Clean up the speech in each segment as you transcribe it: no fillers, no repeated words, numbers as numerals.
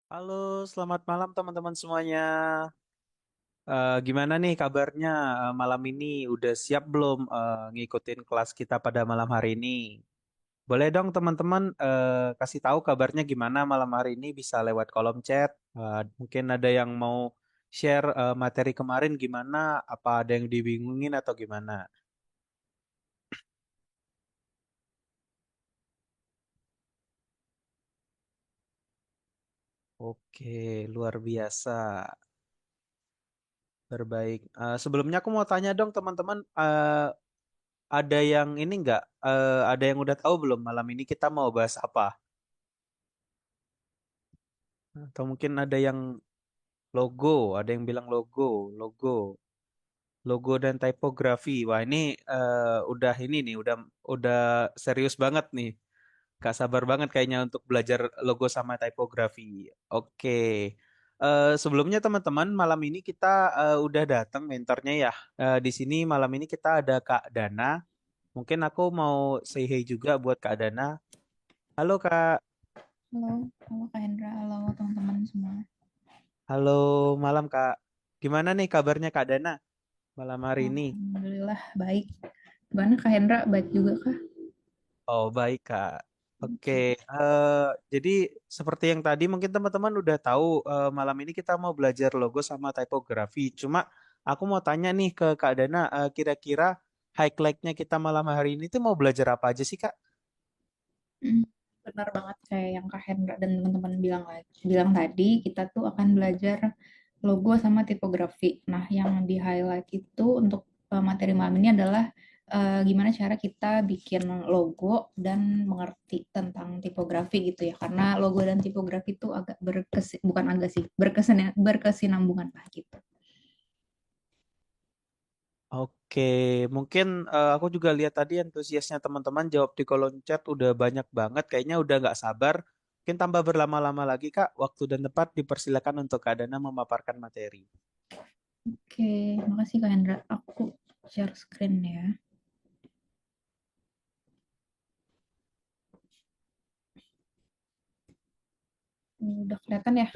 Halo, selamat malam teman-teman semuanya. Gimana nih kabarnya malam ini? Udah siap belum ngikutin kelas kita pada malam hari ini? Boleh dong teman-teman kasih tahu kabarnya gimana malam hari ini bisa lewat kolom chat. Mungkin ada yang mau share materi kemarin gimana? Apa ada yang dibingungin atau gimana? Oke, luar biasa. Terbaik. Sebelumnya aku mau tanya dong teman-teman, ada yang ini nggak? Ada yang udah tahu belum malam ini kita mau bahas apa? Atau mungkin ada yang logo, ada yang bilang logo dan tipografi. Wah ini udah ini nih, udah serius banget nih. Gak sabar banget kayaknya untuk belajar logo sama tipografi. Oke. Sebelumnya teman-teman, malam ini kita udah datang mentornya ya. Di sini malam ini kita ada Kak Dana. Mungkin aku mau say hey juga buat Kak Dana. Halo Kak. Halo, halo Kak Hendra, halo teman-teman semua. Halo malam Kak. Gimana nih kabarnya Kak Dana malam hari ini? Alhamdulillah baik. Gimana Kak Hendra, baik juga kah? Oh baik Kak. Oke, Oke. jadi seperti yang tadi mungkin teman-teman udah tahu malam ini kita mau belajar logo sama tipografi. Cuma aku mau tanya nih ke Kak Dana, kira-kira highlight-nya kita malam hari ini tuh mau belajar apa aja sih Kak? Hmm, Benar banget kayak yang Kak Hendra dan teman-teman bilang tadi, kita tuh akan belajar logo sama tipografi. Nah, yang di highlight itu untuk materi malam ini adalah gimana cara kita bikin logo dan mengerti tentang tipografi gitu ya. Karena logo dan tipografi itu agak bukan agak sih, berkesinambungan lah gitu. Oke, mungkin aku juga lihat tadi antusiasnya teman-teman jawab di kolom chat udah banyak banget, kayaknya udah nggak sabar. Mungkin tambah berlama-lama lagi Kak, waktu dan tempat dipersilakan untuk Kak Dana memaparkan materi. Oke, makasih Kak Hendra. Aku share screen ya. Ini udah kelihatan ya?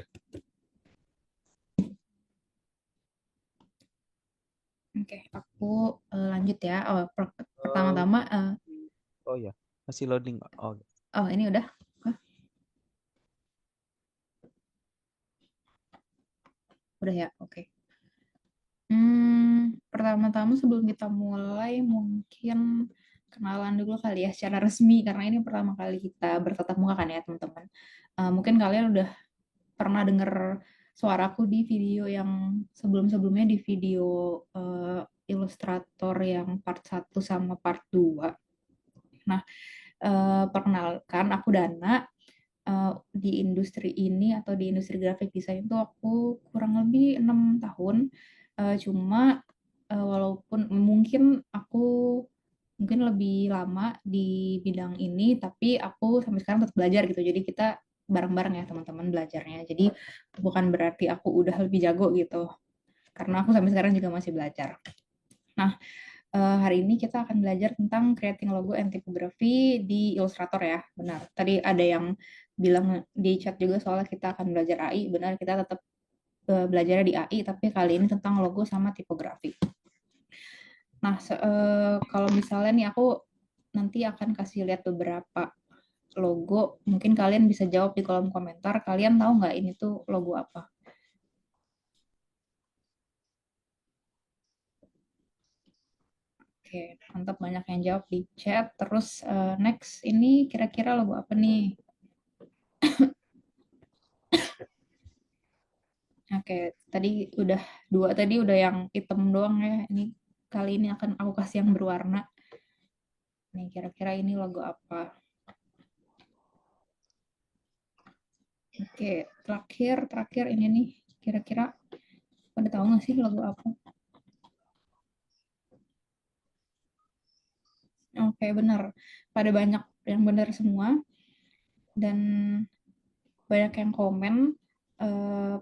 Oke, aku lanjut ya. Eh, Pertama-tama, oh ya, masih loading. Oh, ini udah. Oh, udah ya, oke. Pertama-tama sebelum kita mulai, mungkin kenalan dulu kali ya secara resmi, karena ini pertama kali kita bertatap muka kan ya teman-teman. Mungkin kalian udah pernah denger suaraku di video yang sebelum-sebelumnya di video ilustrator yang part satu sama part 2. Nah, perkenalkan aku Dana. Di industri ini atau di industri graphic design itu aku kurang lebih 6 tahun. Cuma walaupun mungkin aku mungkin lebih lama di bidang ini, tapi aku sampai sekarang tetap belajar gitu. Jadi kita bareng-bareng ya teman-teman belajarnya. Jadi bukan berarti aku udah lebih jago gitu, karena aku sampai sekarang juga masih belajar. Nah, hari ini kita akan belajar tentang creating logo and typography di Illustrator ya. Benar. Tadi ada yang bilang di chat juga soalnya kita akan belajar AI. Benar, kita tetap belajar di AI, tapi kali ini tentang logo sama tipografi. Nah, kalau misalnya nih aku nanti akan kasih lihat beberapa logo. Mungkin kalian bisa jawab di kolom komentar. Kalian tahu nggak ini tuh logo apa? Oke, mantap banyak yang jawab di chat. Terus next ini kira-kira logo apa nih? Oke, tadi udah dua tadi udah yang hitam doang ya. Ini kali ini akan aku kasih yang berwarna. Nih kira-kira ini logo apa? Oke, terakhir terakhir ini nih kira-kira pada tahu nggak sih logo apa? Oke, benar. Pada banyak yang benar semua dan banyak yang komen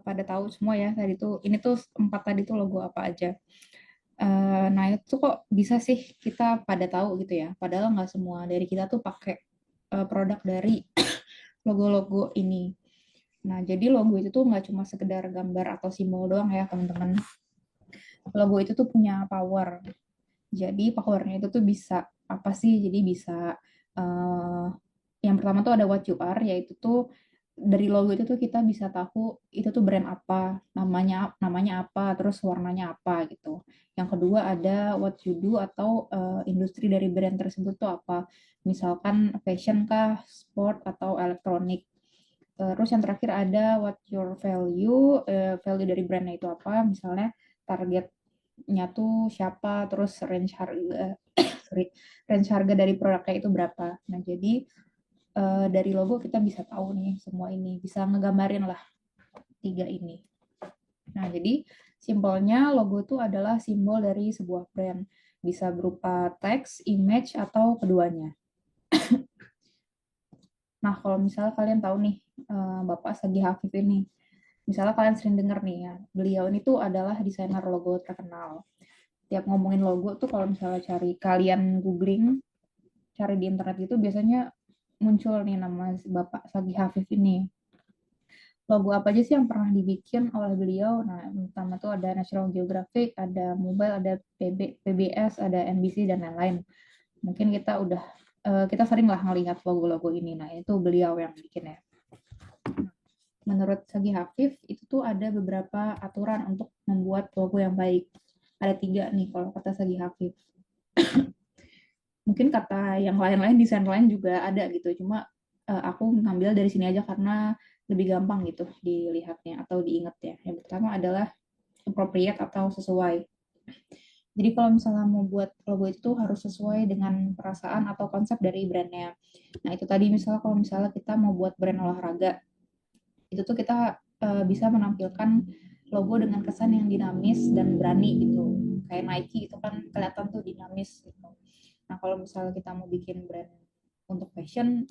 pada tahu semua ya tadi tuh ini tuh empat tadi tuh logo apa aja. Nah itu kok bisa sih kita pada tahu gitu ya. Padahal nggak semua dari kita tuh pakai produk dari logo-logo ini. Nah, jadi logo itu tuh nggak cuma sekedar gambar atau simbol doang ya, teman-teman. Logo itu tuh punya power. Jadi powernya itu tuh bisa apa sih? Jadi bisa uh, yang pertama tuh ada what you are, yaitu tuh dari logo itu tuh kita bisa tahu itu tuh brand apa, namanya namanya apa, terus warnanya apa gitu. Yang kedua ada what you do atau industri dari brand tersebut tuh apa. Misalkan fashion kah, sport atau elektronik. Terus yang terakhir ada what your value, value dari brandnya itu apa, misalnya targetnya tuh siapa, terus range harga, sorry, range harga dari produknya itu berapa. Nah, jadi dari logo kita bisa tahu nih semua ini, bisa ngegambarin lah tiga ini. Nah, jadi simpelnya logo itu adalah simbol dari sebuah brand. Bisa berupa teks, image, atau keduanya. Nah, kalau misalnya kalian tahu nih, Bapak Sagi Hafif ini, misalnya kalian sering dengar nih ya, beliau ini tuh adalah desainer logo terkenal. Tiap ngomongin logo tuh kalau misalnya cari kalian googling, cari di internet gitu biasanya muncul nih nama Bapak Sagi Hafif ini. Logo apa aja sih yang pernah dibikin oleh beliau? Nah, yang pertama tuh ada National Geographic, ada Mobile, ada PBS, ada NBC dan lain-lain. Mungkin kita sering lah ngelihat logo-logo ini. Nah, itu beliau yang bikin ya. Menurut Sagi Hafif, itu tuh ada beberapa aturan untuk membuat logo yang baik. Ada 3 nih kalau kata Sagi Hafif. Mungkin kata yang lain-lain, desain lain juga ada gitu. Cuma aku ngambil dari sini aja karena lebih gampang gitu dilihatnya atau diingatnya. Yang pertama adalah appropriate atau sesuai. Jadi kalau misalnya mau buat logo itu harus sesuai dengan perasaan atau konsep dari brandnya. Nah itu tadi misalnya kalau misalnya kita mau buat brand olahraga, itu tuh kita bisa menampilkan logo dengan kesan yang dinamis dan berani gitu. Kayak Nike itu kan kelihatan tuh dinamis gitu. Nah kalau misalnya kita mau bikin brand untuk fashion,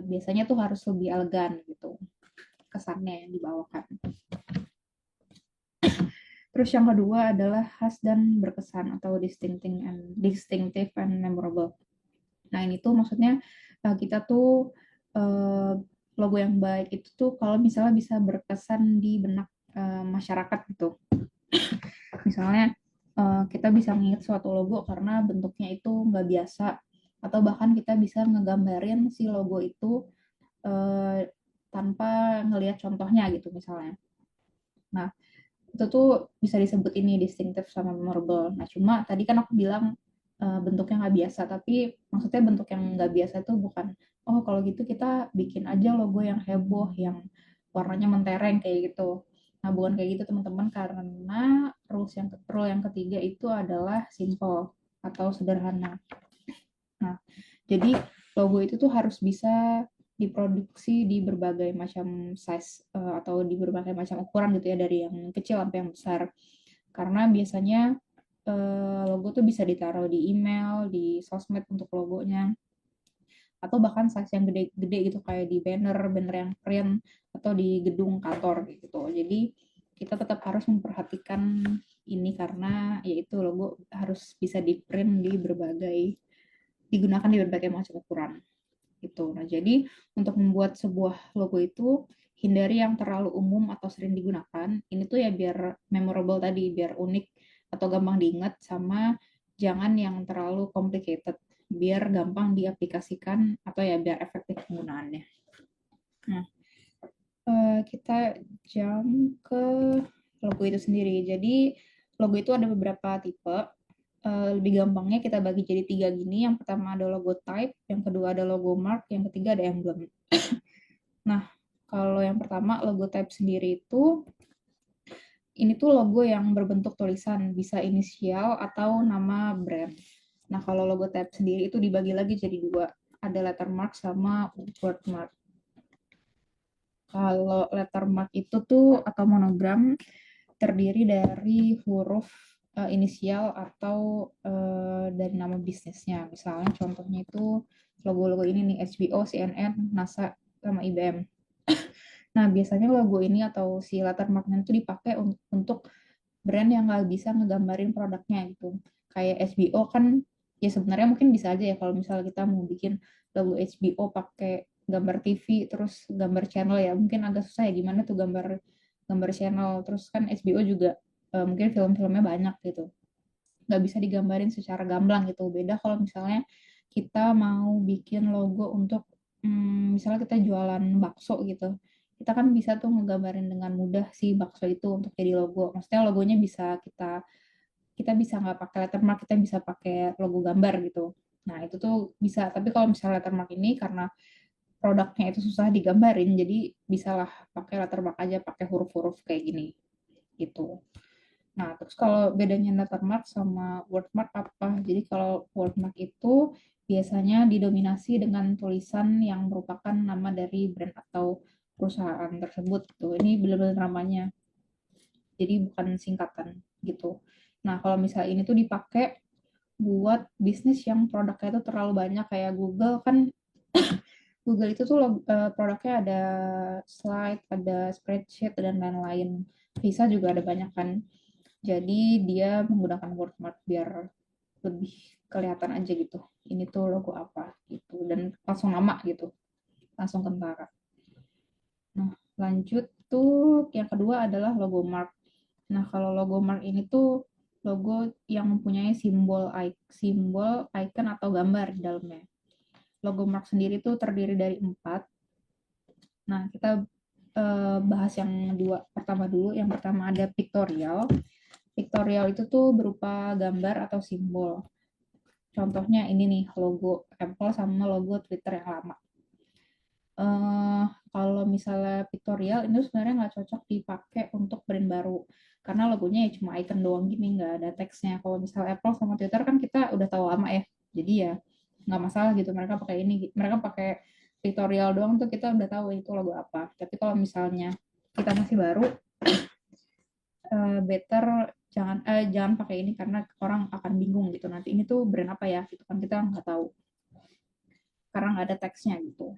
biasanya tuh harus lebih elegan gitu kesannya yang dibawakan. Terus yang kedua adalah khas dan berkesan atau distinctive and memorable. Nah ini tuh maksudnya kita tuh logo yang baik itu tuh kalau misalnya bisa berkesan di benak masyarakat gitu. Misalnya kita bisa mengingat suatu logo karena bentuknya itu nggak biasa atau bahkan kita bisa ngegambarin si logo itu tanpa ngelihat contohnya gitu misalnya. Nah itu tuh bisa disebut ini distinctive sama memorable. Nah cuma tadi kan aku bilang bentuk yang nggak biasa, tapi maksudnya bentuk yang nggak biasa itu bukan oh kalau gitu kita bikin aja logo yang heboh, yang warnanya mentereng kayak gitu. Nah bukan kayak gitu teman-teman karena rule yang ketiga itu adalah simple atau sederhana. Nah jadi logo itu tuh harus bisa diproduksi di berbagai macam size atau di berbagai macam ukuran gitu ya dari yang kecil sampai yang besar karena biasanya logo tuh bisa ditaruh di email, di sosmed untuk logonya, atau bahkan size yang gede-gede gitu kayak di banner, banner yang print, atau di gedung kantor gitu. Jadi kita tetap harus memperhatikan ini karena yaitu logo harus bisa di print digunakan di berbagai macam ukuran gitu. Nah, jadi untuk membuat sebuah logo itu hindari yang terlalu umum atau sering digunakan. Ini tuh ya biar memorable tadi, biar unik atau gampang diingat sama jangan yang terlalu complicated biar gampang diaplikasikan atau ya biar efektif penggunaannya. Nah, kita jam ke logo itu sendiri. Jadi logo itu ada beberapa tipe. Lebih gampangnya kita bagi jadi 3 gini. Yang pertama ada logo type, yang kedua ada logo mark, yang ketiga ada emblem. Nah, kalau yang pertama logo type sendiri itu ini tuh logo yang berbentuk tulisan, bisa inisial atau nama brand. Nah, kalau logo type sendiri itu dibagi lagi jadi 2, ada lettermark sama wordmark. Kalau lettermark itu tuh atau monogram terdiri dari huruf inisial atau dari nama bisnisnya. Misalnya contohnya itu logo-logo ini nih HBO, CNN, NASA, sama IBM. Nah, biasanya logo ini atau si lettermark-nya itu dipakai untuk brand yang nggak bisa ngegambarin produknya gitu. Kayak HBO kan ya sebenarnya mungkin bisa aja ya kalau misalnya kita mau bikin logo HBO pakai gambar TV terus gambar channel ya, mungkin agak susah ya gimana tuh gambar gambar channel, terus kan HBO juga mungkin film-filmnya banyak gitu, nggak bisa digambarin secara gamblang gitu. Beda kalau misalnya kita mau bikin logo untuk misalnya kita jualan bakso gitu, kita kan bisa tuh ngegambarin dengan mudah si bakso itu untuk jadi logo. Maksudnya logonya bisa kita kita bisa nggak pakai lettermark, kita bisa pakai logo gambar gitu. Nah itu tuh bisa, tapi kalau misalnya lettermark ini karena produknya itu susah digambarin, jadi bisalah pakai lettermark aja, pakai huruf-huruf kayak gini gitu. Nah, terus kalau bedanya lettermark sama wordmark apa? Jadi kalau wordmark itu biasanya didominasi dengan tulisan yang merupakan nama dari brand atau perusahaan tersebut. Tuh, ini benar-benar namanya. Jadi bukan singkatan gitu. Nah, kalau misalnya ini tuh dipakai buat bisnis yang produknya itu terlalu banyak kayak Google kan. Google itu tuh produknya ada slide, ada spreadsheet dan lain-lain. Visa juga ada banyak kan. Jadi dia menggunakan wordmark biar lebih kelihatan aja gitu. Ini tuh logo apa gitu dan langsung nama gitu, langsung kentara. Nah, lanjut tuh yang kedua adalah logo mark. Nah, kalau logo mark ini tuh logo yang mempunyai simbol, icon atau gambar di dalamnya. Logo mark sendiri tuh terdiri dari 4. Nah, kita bahas yang pertama dulu. Yang pertama ada pictorial. Pictorial itu tuh berupa gambar atau simbol. Contohnya ini nih, logo Apple sama logo Twitter yang lama. Kalau misalnya pictorial, ini sebenarnya nggak cocok dipakai untuk brand baru. Karena logonya ya cuma icon doang gini, nggak ada teksnya. Kalau misalnya Apple sama Twitter kan kita udah tahu lama ya. Jadi ya nggak masalah gitu, mereka pakai ini. Mereka pakai pictorial doang tuh kita udah tahu itu logo apa. Tapi kalau misalnya kita masih baru, better jangan pakai ini karena orang akan bingung gitu. Nanti ini tuh brand apa ya? Gitu kan kita nggak tahu karena nggak ada teksnya gitu.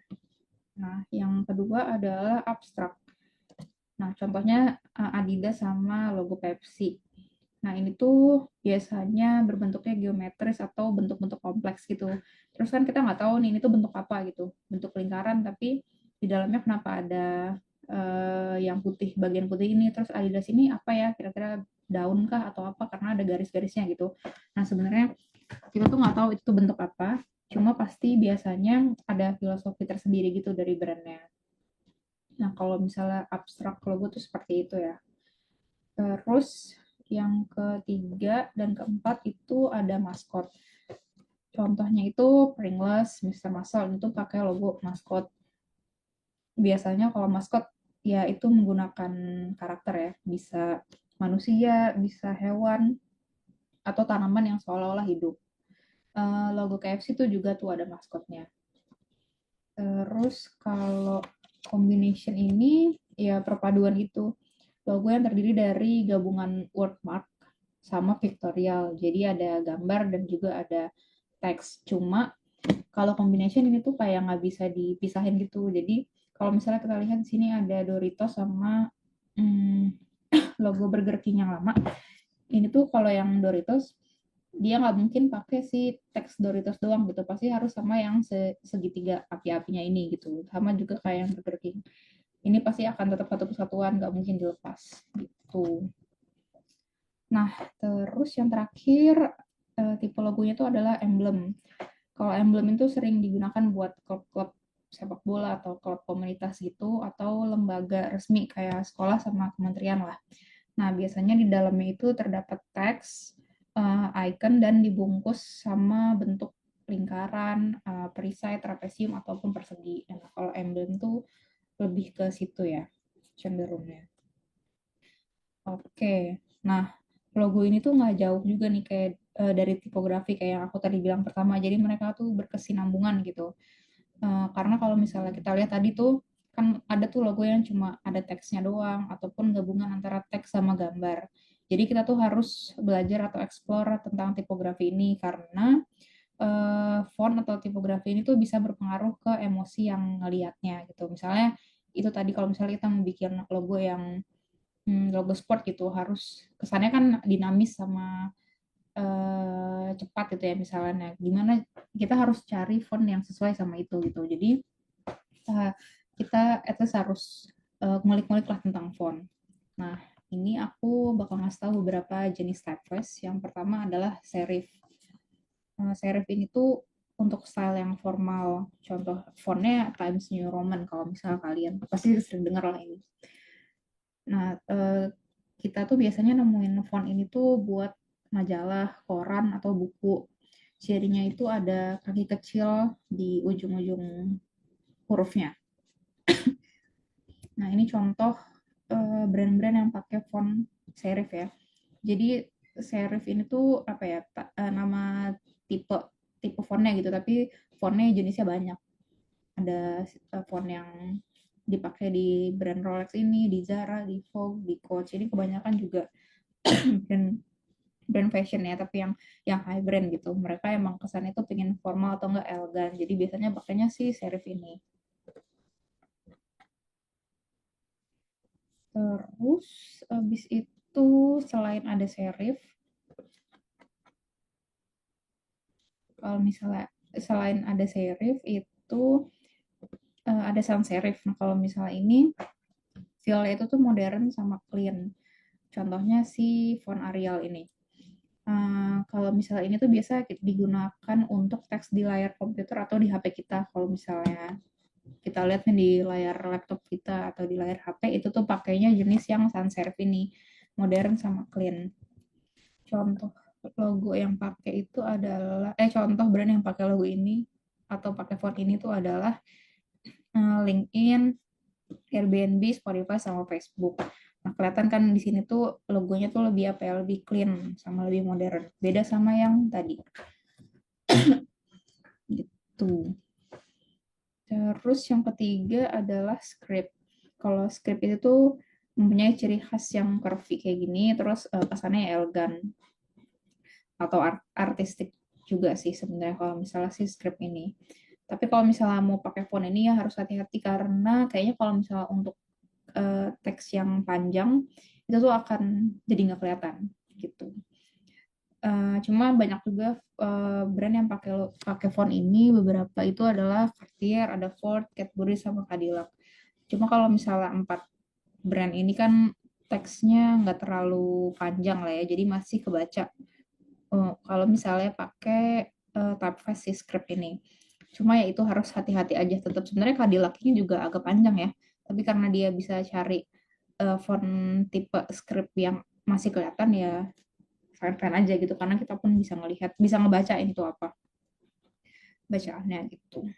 Nah, yang kedua adalah abstrak. Nah, contohnya Adidas sama logo Pepsi. Nah, ini tuh biasanya berbentuknya geometris atau bentuk-bentuk kompleks gitu. Terus kan kita nggak tahu nih ini tuh bentuk apa gitu. Bentuk lingkaran, tapi di dalamnya kenapa ada yang putih, bagian putih ini. Terus Adidas ini apa ya? Kira-kira daun kah atau apa? Karena ada garis-garisnya gitu. Nah, sebenarnya kita tuh nggak tahu itu bentuk apa. Cuma pasti biasanya ada filosofi tersendiri gitu dari brandnya. Nah, kalau misalnya abstrak logo tuh seperti itu ya. Terus yang ketiga dan keempat itu ada maskot. Contohnya itu Pringles, Mister Muscle itu pakai logo maskot. Biasanya kalau maskot ya itu menggunakan karakter ya, bisa manusia, bisa hewan, atau tanaman yang seolah-olah hidup. Logo KFC itu juga tuh ada maskotnya. Terus kalau combination ini ya perpaduan itu logo yang terdiri dari gabungan wordmark sama pictorial. Jadi ada gambar dan juga ada teks. Cuma kalau combination ini tuh kayak nggak bisa dipisahin gitu. Jadi kalau misalnya kita lihat di sini ada Doritos sama logo Burger King yang lama. Ini tuh kalau yang Doritos dia nggak mungkin pakai si teks Doritos doang gitu, pasti harus sama yang segitiga api-apinya ini gitu, sama juga kayak yang Burger King ini pasti akan tetap satu kesatuan, nggak mungkin dilepas gitu. Nah, terus yang terakhir tipe logonya itu adalah emblem. Kalau emblem itu sering digunakan buat klub-klub sepak bola atau klub komunitas gitu, atau lembaga resmi kayak sekolah sama kementerian lah. Nah, biasanya di dalamnya itu terdapat teks, icon, dan dibungkus sama bentuk lingkaran, perisai, trapesium, ataupun persegi. Nah, kalau emblem tuh lebih ke situ ya, cenderungnya. Oke, nah logo ini tuh nggak jauh juga nih kayak dari tipografi kayak yang aku tadi bilang pertama. Jadi mereka tuh berkesinambungan gitu. Karena kalau misalnya kita lihat tadi tuh kan ada tuh logo yang cuma ada teksnya doang ataupun gabungan antara teks sama gambar. Jadi kita tuh harus belajar atau explore tentang tipografi ini karena font atau tipografi ini tuh bisa berpengaruh ke emosi yang ngelihatnya gitu. Misalnya itu tadi kalau misalnya kita mau bikin logo yang logo sport gitu harus kesannya kan dinamis sama cepat gitu ya misalnya. Gimana kita harus cari font yang sesuai sama itu gitu. Jadi kita at least harus ngulik-ngulik lah tentang font. Nah, ini aku bakal ngasih tahu beberapa jenis typeface. Yang pertama adalah serif. Serif ini tuh untuk style yang formal. Contoh fontnya Times New Roman kalau misalnya kalian pasti sering dengar lah ini. Nah, kita tuh biasanya nemuin font ini tuh buat majalah, koran, atau buku. Cirinya itu ada kaki kecil di ujung-ujung hurufnya. Nah, ini contoh brand-brand yang pakai font serif ya. Jadi serif ini tuh apa ya, nama tipe tipe fontnya gitu, tapi fontnya jenisnya banyak. Ada font yang dipakai di brand Rolex ini, di Zara, di Vogue, di Coach. Ini kebanyakan juga brand brand fashion ya, tapi yang high brand gitu. Mereka emang kesannya tuh pengen formal atau enggak elegan. Jadi biasanya pakainya sih serif ini. Terus habis itu selain ada serif, kalau misalnya selain ada serif itu ada sans serif. Nah, kalau misalnya ini feel itu tuh modern sama clean. Contohnya si font Arial ini. Kalau misalnya ini tuh biasa digunakan untuk teks di layar komputer atau di HP kita. Kalau misalnya kita lihat nih di layar laptop kita atau di layar HP, itu tuh pakainya jenis yang sans serif ini, modern sama clean. Contoh logo yang pakai itu adalah contoh brand yang pakai logo ini atau pakai font ini tuh adalah LinkedIn, Airbnb, Spotify, sama Facebook. Nah, kelihatan kan di sini tuh logonya tuh lebih apa ya, lebih clean sama lebih modern. Beda sama yang tadi. Gitu. Terus yang ketiga adalah script. Kalau script itu tuh mempunyai ciri khas yang curvy kayak gini, terus kesannya elegan atau artistik juga sih sebenarnya kalau misalnya si script ini. Tapi kalau misalnya mau pakai font ini ya harus hati-hati karena kayaknya kalau misalnya untuk teks yang panjang itu tuh akan jadi nggak kelihatan gitu. Cuma banyak juga brand yang pakai font ini, beberapa itu adalah Cartier, ada Ford, Cadbury, sama Cadillac. Cuma kalau misalnya 4 brand ini kan teksnya nggak terlalu panjang lah ya, jadi masih kebaca. Kalau misalnya pakai typeface script ini. Cuma ya itu harus hati-hati aja. Tetap sebenarnya Cadillac ini juga agak panjang ya, tapi karena dia bisa cari font tipe script yang masih kelihatan ya fan-fan aja gitu, karena kita pun bisa ngelihat, bisa ngebacain itu apa bacaannya gitu.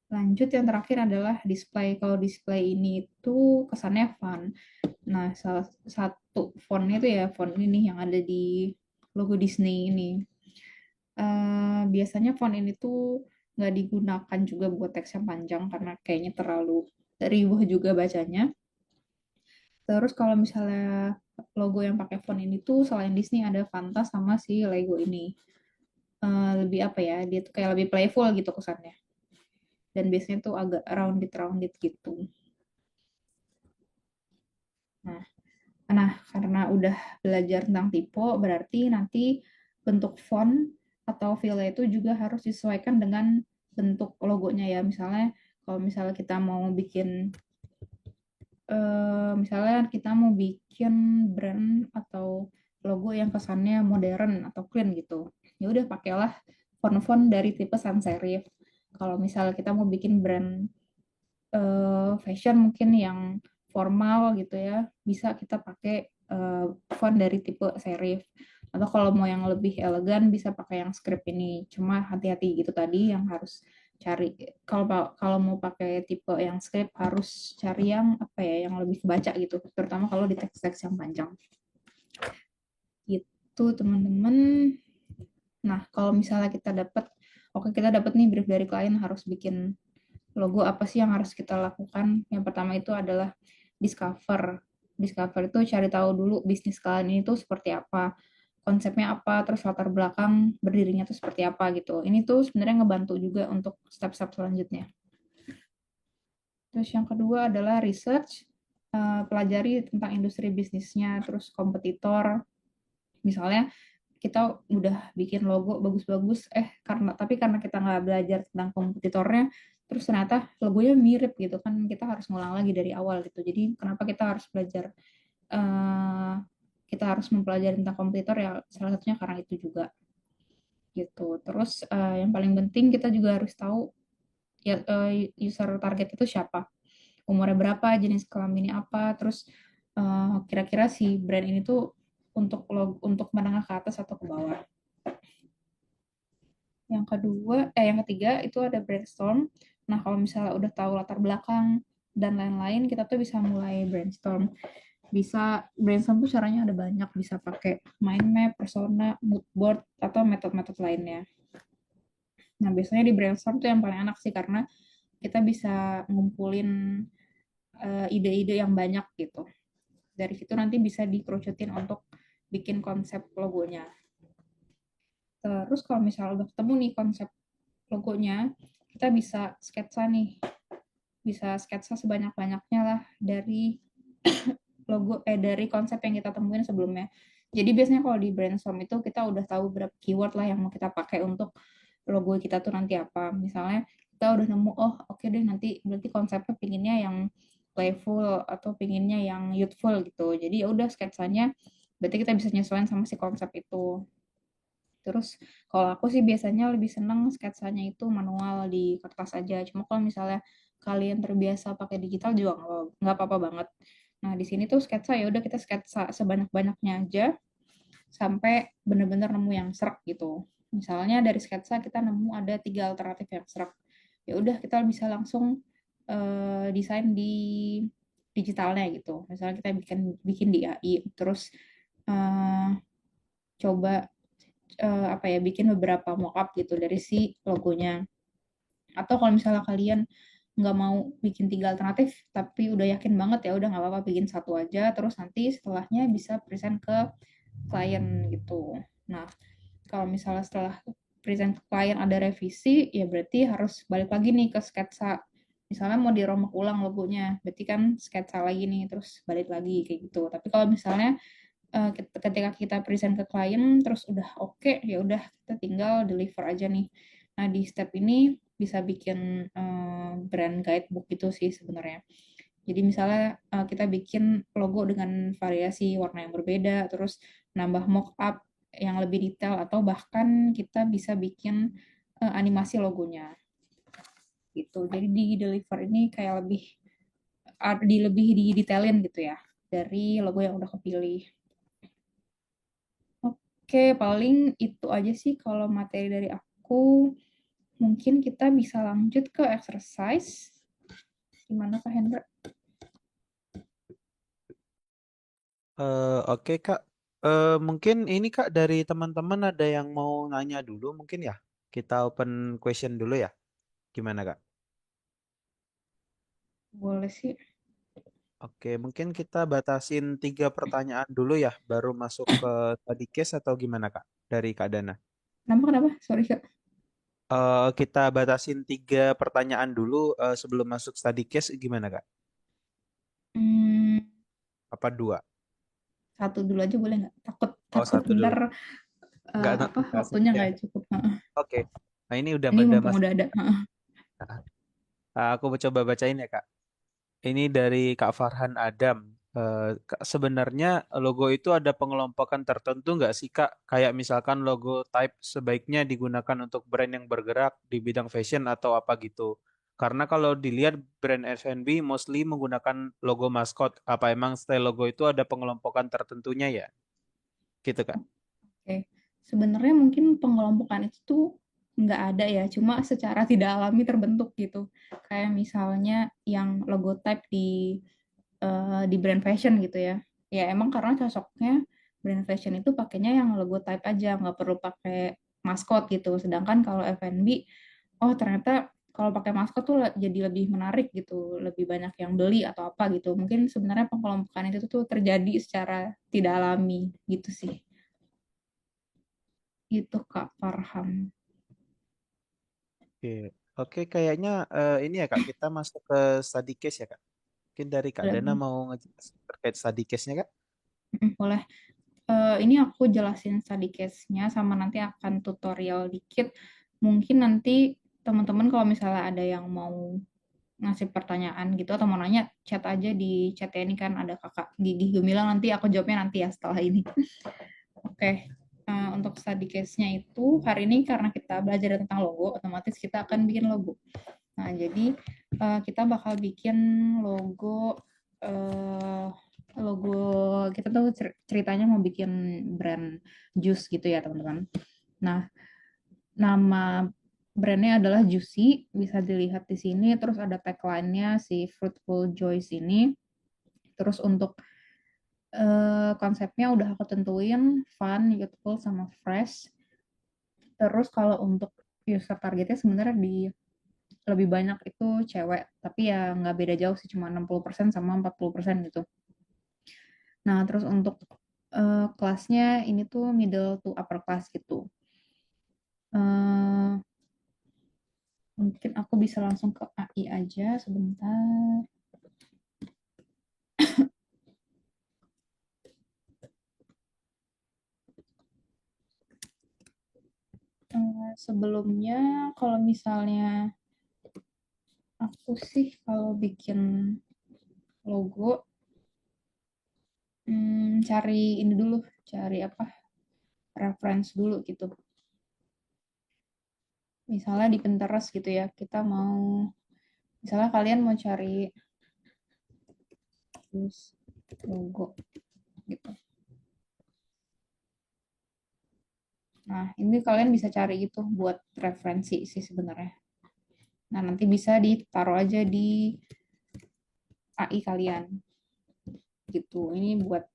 Lanjut yang terakhir adalah display. Kalau display ini itu kesannya fun. Nah, salah satu fontnya itu ya font ini yang ada di logo Disney ini. Biasanya font ini tuh nggak digunakan juga buat teks yang panjang karena kayaknya terlalu riuh juga bacanya. Terus kalau misalnya logo yang pakai font ini tuh selain Disney ada Fanta sama si Lego ini. Lebih apa ya, dia tuh kayak lebih playful gitu kesannya. Dan biasanya tuh agak rounded gitu. Nah, karena udah belajar tentang typo, berarti nanti bentuk font atau file itu juga harus disesuaikan dengan bentuk logonya ya. Misalnya kalau misalnya kita mau bikin misalnya kita mau bikin brand atau logo yang kesannya modern atau clean gitu, ya udah pakailah font-font dari tipe sans serif. Kalau misalnya kita mau bikin brand fashion mungkin yang formal gitu ya, bisa kita pakai font dari tipe serif. Atau kalau mau yang lebih elegan bisa pakai yang script ini. Cuma hati-hati gitu tadi yang harus cari, kalau kalau mau pakai tipe yang script harus cari yang apa ya, yang lebih kebaca gitu, terutama kalau di teks-teks yang panjang. Gitu teman-teman. Nah, kalau misalnya kita dapat nih brief dari klien harus bikin logo, apa sih yang harus kita lakukan? Yang pertama itu adalah discover. Discover itu cari tahu dulu bisnis kalian ini tuh seperti apa, konsepnya apa, terus latar belakang berdirinya tuh seperti apa gitu. Ini tuh sebenarnya ngebantu juga untuk step-step selanjutnya. Terus yang kedua adalah research, pelajari tentang industri bisnisnya, terus kompetitor. Misalnya kita udah bikin logo bagus-bagus, karena kita nggak belajar tentang kompetitornya, terus ternyata logonya mirip gitu kan, kita harus ngulang lagi dari awal gitu. Jadi kenapa kita harus belajar, eh, kita harus mempelajari tentang komputer ya, salah satunya karena itu juga gitu. Terus yang paling penting kita juga harus tahu ya, user target itu siapa, umurnya berapa, jenis kelaminnya apa, terus kira-kira si brand ini tuh untuk menengah ke atas atau ke bawah. Yang ketiga itu ada brainstorm. Nah, kalau misalnya udah tahu latar belakang dan lain-lain, kita tuh bisa mulai brainstorm. Bisa brainstorm tuh caranya ada banyak, bisa pakai mind map, persona, mood board, atau metode-metode lainnya. Nah, biasanya di brainstorm tuh yang paling enak sih, karena kita bisa ngumpulin ide-ide yang banyak gitu. Dari situ nanti bisa dikerucutin untuk bikin konsep logonya. Terus kalau misalnya udah ketemu nih konsep logonya, kita bisa sketsa nih, bisa sketsa sebanyak-banyaknya lah dari dari konsep yang kita temuin sebelumnya. Jadi biasanya kalau di brainstorm itu kita udah tahu berapa keyword lah yang mau kita pakai untuk logo kita tuh nanti apa. Misalnya kita udah nemu, oh oke deh, nanti berarti konsepnya pinginnya yang playful atau pinginnya yang youthful gitu. Jadi ya udah sketsanya berarti kita bisa nyesuaiin sama si konsep itu. Terus kalau aku sih biasanya lebih seneng sketsanya itu manual di kertas aja. Cuma kalau misalnya kalian terbiasa pakai digital juga nggak apa-apa banget. Nah, di sini tuh sketsa ya udah kita sketsa sebanyak-banyaknya aja sampai bener-bener nemu yang serak gitu. Misalnya dari sketsa kita nemu ada 3 alternatif yang serak. Ya udah kita bisa langsung desain di digitalnya gitu. Misalnya kita bikin bikin di AI, terus eh, coba apa ya, bikin beberapa mockup gitu dari si logonya. Atau kalau misalnya kalian nggak mau bikin 3 alternatif tapi udah yakin banget, ya udah nggak apa-apa bikin satu aja, terus nanti setelahnya bisa present ke klien gitu. Nah, kalau misalnya setelah present ke klien ada revisi, ya berarti harus balik lagi nih ke sketsa. Misalnya mau dirombak ulang logonya, berarti kan sketsa lagi nih, terus balik lagi kayak gitu. Tapi kalau misalnya ketika kita present ke klien terus udah oke, ya udah kita tinggal deliver aja nih. Nah, di step ini bisa bikin brand guidebook itu sih sebenarnya. Jadi misalnya kita bikin logo dengan variasi warna yang berbeda, terus nambah mockup yang lebih detail, atau bahkan kita bisa bikin animasi logonya gitu. Jadi di deliver ini kayak lebih didetailin gitu ya dari logo yang udah kepilih. Oke, paling itu aja sih kalau materi dari aku. Mungkin kita bisa lanjut ke exercise. Gimana Kak Hendra? Oke Kak. Mungkin ini Kak dari teman-teman ada yang mau nanya dulu mungkin ya. Kita open question dulu ya. Gimana Kak? Boleh sih. Oke, mungkin kita batasin 3 pertanyaan dulu ya, baru masuk ke study case atau gimana Kak? Dari Kak Dana. Kenapa? Sorry Kak. Kita batasin 3 pertanyaan dulu sebelum masuk study case gimana Kak? Hmm, Apa 2? satu dulu aja boleh nggak? Takut Oh, takut satu dulu. ntar Nggak nanti nggak asik waktunya ya. nggak cukup. Heeh. Oke. Nah ini udah Ini pada mumpung masuk. udah ada. Heeh. Aku coba bacain ya Kak. Ini dari Kak Farhan Adam. Kak, sebenarnya logo itu ada pengelompokan tertentu nggak sih Kak? Kayak misalkan logo type sebaiknya digunakan untuk brand yang bergerak di bidang fashion atau apa gitu. Karena kalau dilihat brand F&B mostly menggunakan logo maskot. Apa emang style logo itu ada pengelompokan tertentunya ya? Gitu Kak. Oke. Sebenarnya mungkin pengelompokan itu tuh nggak ada ya, cuma secara tidak alami terbentuk gitu. Kayak misalnya yang logo type di brand fashion gitu ya. Ya emang karena cocoknya brand fashion itu pakainya yang logo type aja, nggak perlu pakai maskot gitu. Sedangkan kalau F&B, oh ternyata kalau pakai maskot tuh jadi lebih menarik gitu, lebih banyak yang beli atau apa gitu. Mungkin sebenarnya pengelompokan itu tuh terjadi secara tidak alami gitu sih. Gitu Kak Farham. Oke, Oke, kayaknya ini ya Kak, kita masuk ke study case ya Kak. Mungkin dari Kak Dana Boleh, mau ngejelasin terkait study case-nya Kak? boleh. Ini aku jelasin study case-nya sama nanti akan tutorial dikit. Mungkin nanti teman-teman kalau misalnya ada yang mau ngasih pertanyaan gitu atau mau nanya, chat aja di chat ini kan ada kakak Gigi Gemilang, nanti aku jawabnya nanti ya setelah ini. Oke, untuk study case-nya itu hari ini karena kita belajar tentang logo, otomatis kita akan bikin logo. Nah, jadi kita bakal bikin logo uh, logo kita tuh ceritanya mau bikin brand jus gitu ya teman-teman. Nah, nama brandnya adalah Juicy, bisa dilihat di sini. Terus ada tagline-nya si Fruitful Joys ini. Terus untuk konsepnya udah aku tentuin, fun, youthful, sama fresh. Terus kalau untuk user targetnya sebenarnya di lebih banyak itu cewek, tapi ya nggak beda jauh sih, cuma 60% sama 40% gitu. Nah, terus untuk kelasnya ini tuh middle to upper class gitu. Uh, Mungkin aku bisa langsung ke AI aja sebentar. Sebelumnya kalau misalnya aku sih kalau bikin logo cari ini dulu, cari apa? Reference dulu gitu. Misalnya di Pinterest gitu ya, kita mau misalnya kalian mau cari terus logo gitu. Nah, ini kalian bisa cari gitu buat referensi sih sebenarnya. Nah, nanti bisa ditaruh aja di AI kalian gitu. Ini buat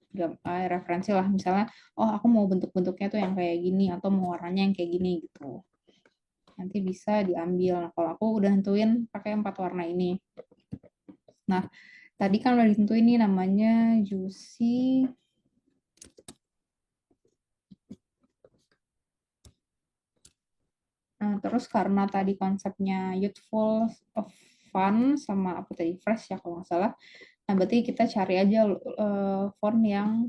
referensi lah. Misalnya, oh aku mau bentuk-bentuknya tuh yang kayak gini atau mau warnanya yang kayak gini gitu. Nanti bisa diambil. Nah, kalau aku udah nentuin pakai 4 warna ini. Nah, tadi kan udah ditentuin ini namanya Juicy. Nah, terus karena tadi konsepnya youthful, of fun, sama apa tadi, fresh ya kalau nggak salah. Nah, berarti kita cari aja font yang,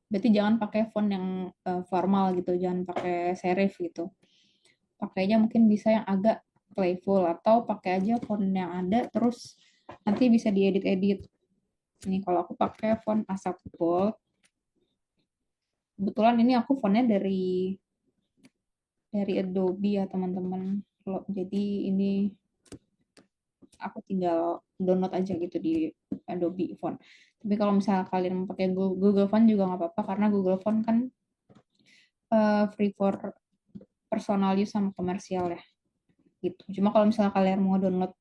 berarti jangan pakai font yang formal gitu, jangan pakai serif gitu. Pakainya mungkin bisa yang agak playful atau pakai aja font yang ada, terus nanti bisa diedit-edit. Ini kalau aku pakai font Asap Bold. Kebetulan ini aku fontnya dari Adobe ya teman-teman. Jadi ini aku tinggal download aja gitu di Adobe Font. Tapi kalau misalnya kalian mau pakai Google Font juga nggak apa-apa karena Google Font kan free for personal use sama komersial ya gitu. Cuma kalau misalnya kalian mau download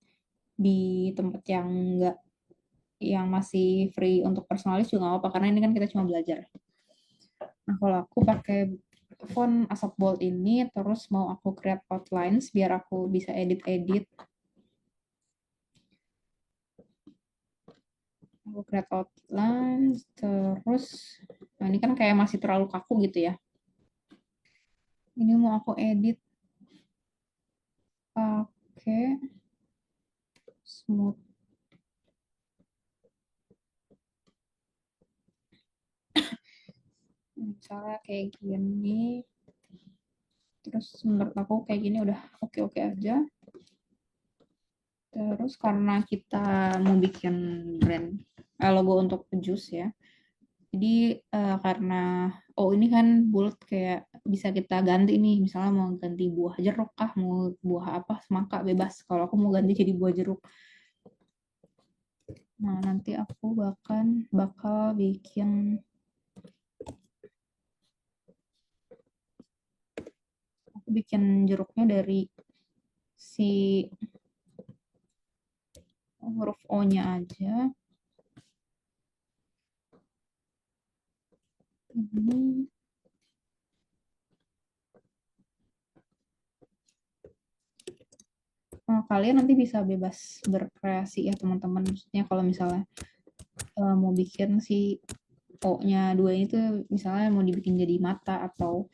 di tempat yang nggak, yang masih free untuk personal use juga nggak apa-apa karena ini kan kita cuma belajar. Nah, kalau aku pakai font Asap Bold ini terus mau aku create outlines biar aku bisa edit-edit. Aku create outlines terus, nah ini kan kayak masih terlalu kaku gitu ya. Ini mau aku edit pakai smooth. Misalnya kayak gini. Terus menurut aku kayak gini udah oke-oke aja. Terus karena kita mau bikin brand logo untuk jus ya. Jadi karena ini kan bulat kayak bisa kita ganti nih. Misalnya mau ganti buah jeruk kah, mau buah apa, semangka bebas. Kalau aku mau ganti jadi buah jeruk. Nah, nanti aku bakal bikin jeruknya dari si huruf O-nya aja. Ini kalian nanti bisa bebas berkreasi ya teman-teman. Maksudnya kalau misalnya mau bikin si O-nya dua ini tuh misalnya mau dibikin jadi mata atau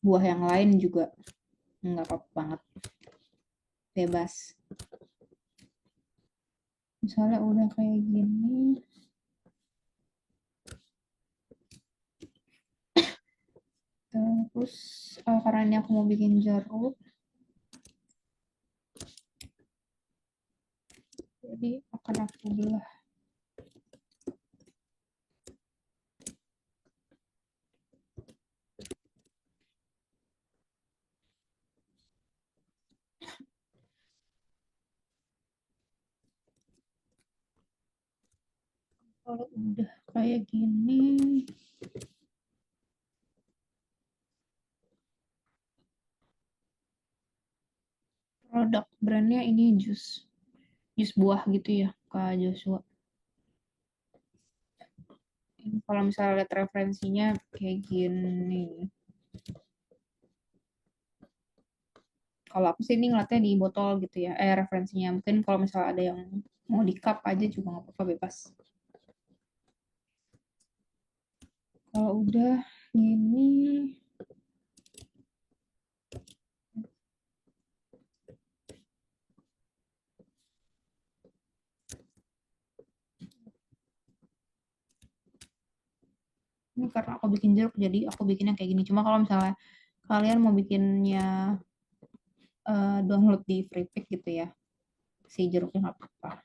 buah yang lain juga nggak apa-apa banget, bebas. Misalnya udah kayak gini, terus karena ini aku mau bikin jeruk, Jadi akan aku belah. Kalau udah kayak gini, produk brandnya ini jus buah gitu ya, Kak Joshua. Ini kalau misalnya lihat referensinya kayak gini. Kalau aku sih ini ngeliatnya di botol gitu ya, referensinya. Mungkin kalau misalnya ada yang mau di cup aja juga nggak apa-apa, bebas. Kalau udah gini, ini karena aku bikin jeruk jadi aku bikinnya kayak gini. Cuma kalau misalnya kalian mau bikinnya download di free pick gitu ya, si jeruknya nggak apa-apa.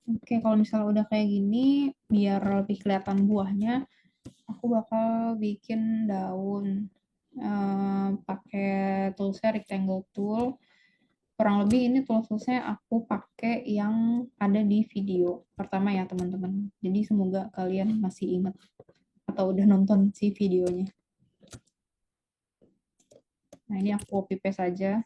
Oke, kalau misalnya udah kayak gini, biar lebih kelihatan buahnya, aku bakal bikin daun. Pakai toolsnya rectangle tool. Kurang lebih ini toolsnya aku pakai yang ada di video pertama ya teman-teman. Jadi semoga kalian masih ingat atau udah nonton si videonya. Nah ini aku copy paste aja.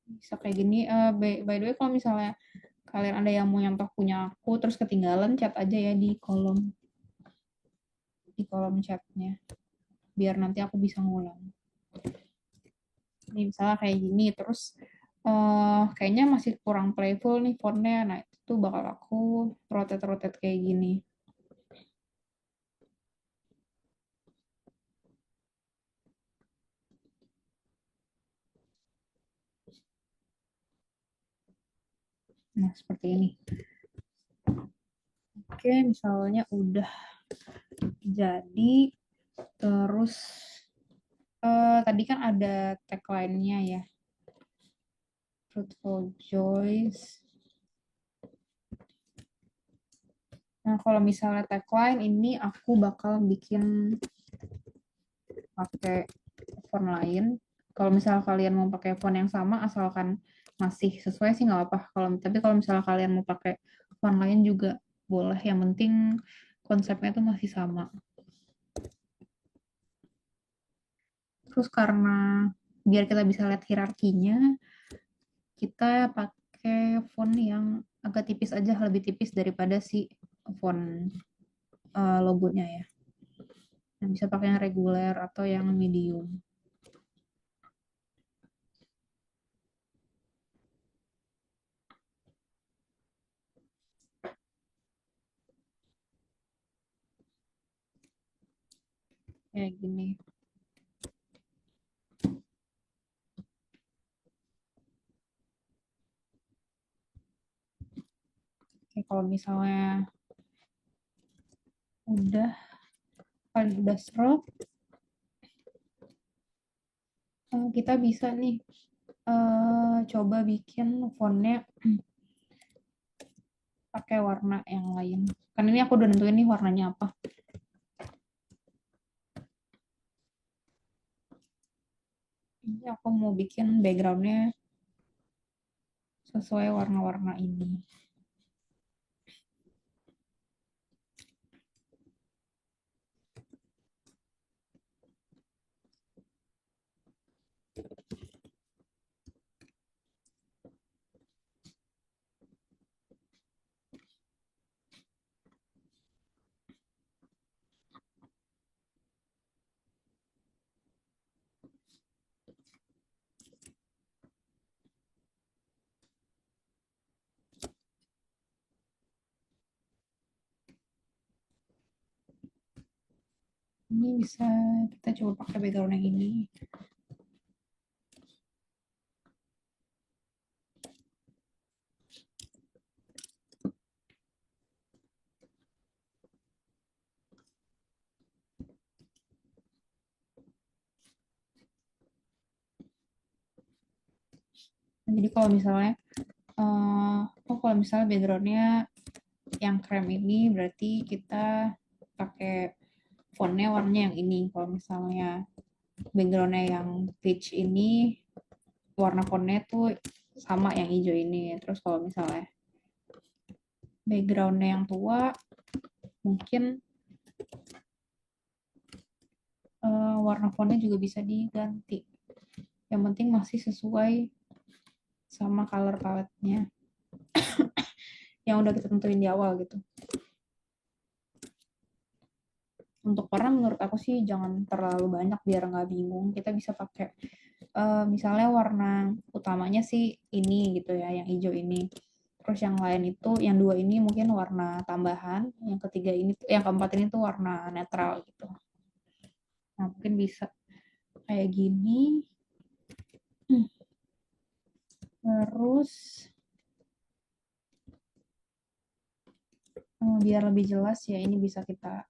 Bisa kayak gini. By the way kalau misalnya kalian ada yang mau nyontoh punya aku terus ketinggalan, chat aja ya di kolom chatnya biar nanti aku bisa ngulang. Ini misalnya kayak gini terus kayaknya masih kurang playful nih fontnya. Nah itu bakal aku rotate kayak gini. Nah seperti ini. Oke misalnya udah jadi, terus tadi kan ada tagline-nya ya, fruitful joys. Nah kalau misalnya tagline ini aku bakal bikin pakai font lain. Kalau misalnya kalian mau pakai font yang sama asalkan masih sesuai sih nggak apa. Kalau misalnya kalian mau pakai font lain juga boleh. Yang penting konsepnya tuh masih sama. Terus karena biar kita bisa lihat hierarkinya, kita pakai font yang agak tipis aja, lebih tipis daripada si font logonya ya. Nah, bisa pakai yang reguler atau yang medium. Kayak gini. Oke, kalau misalnya udah kalian udah scroll, kita bisa nih coba bikin fontnya pakai warna yang lain. Kan ini aku udah nentuin nih warnanya apa. Ini aku mau bikin backgroundnya sesuai warna-warna ini. Ini bisa kita coba pakai background yang ini. Jadi kalau misalnya kalau misalnya backgroundnya yang krem ini berarti kita pakai fontnya warnanya yang ini. Kalau misalnya backgroundnya yang peach ini warna fontnya tuh sama yang hijau ini. Terus kalau misalnya backgroundnya yang tua mungkin warna fontnya juga bisa diganti. Yang penting masih sesuai sama color palette-nya yang udah kita tentuin di awal gitu. Untuk warna menurut aku sih jangan terlalu banyak biar nggak bingung. Kita bisa pakai misalnya warna utamanya sih ini gitu ya, yang hijau ini. Terus yang lain itu, yang dua ini mungkin warna tambahan, yang ketiga ini, yang keempat ini tuh warna netral gitu. Nah mungkin bisa kayak gini. Terus biar lebih jelas ya ini bisa kita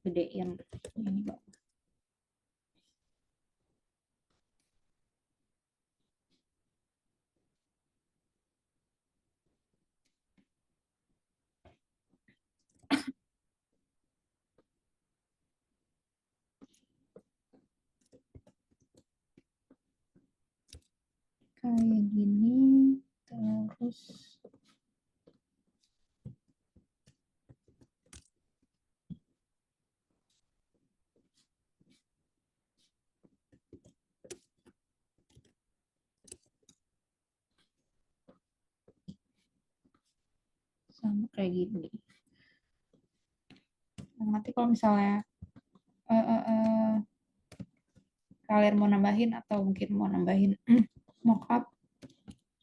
gedein ini Mbak. Kayak gini. Terus sama kayak gini. Nah, nanti kalau misalnya uh, uh, uh, kalian mau nambahin atau mungkin mau nambahin mockup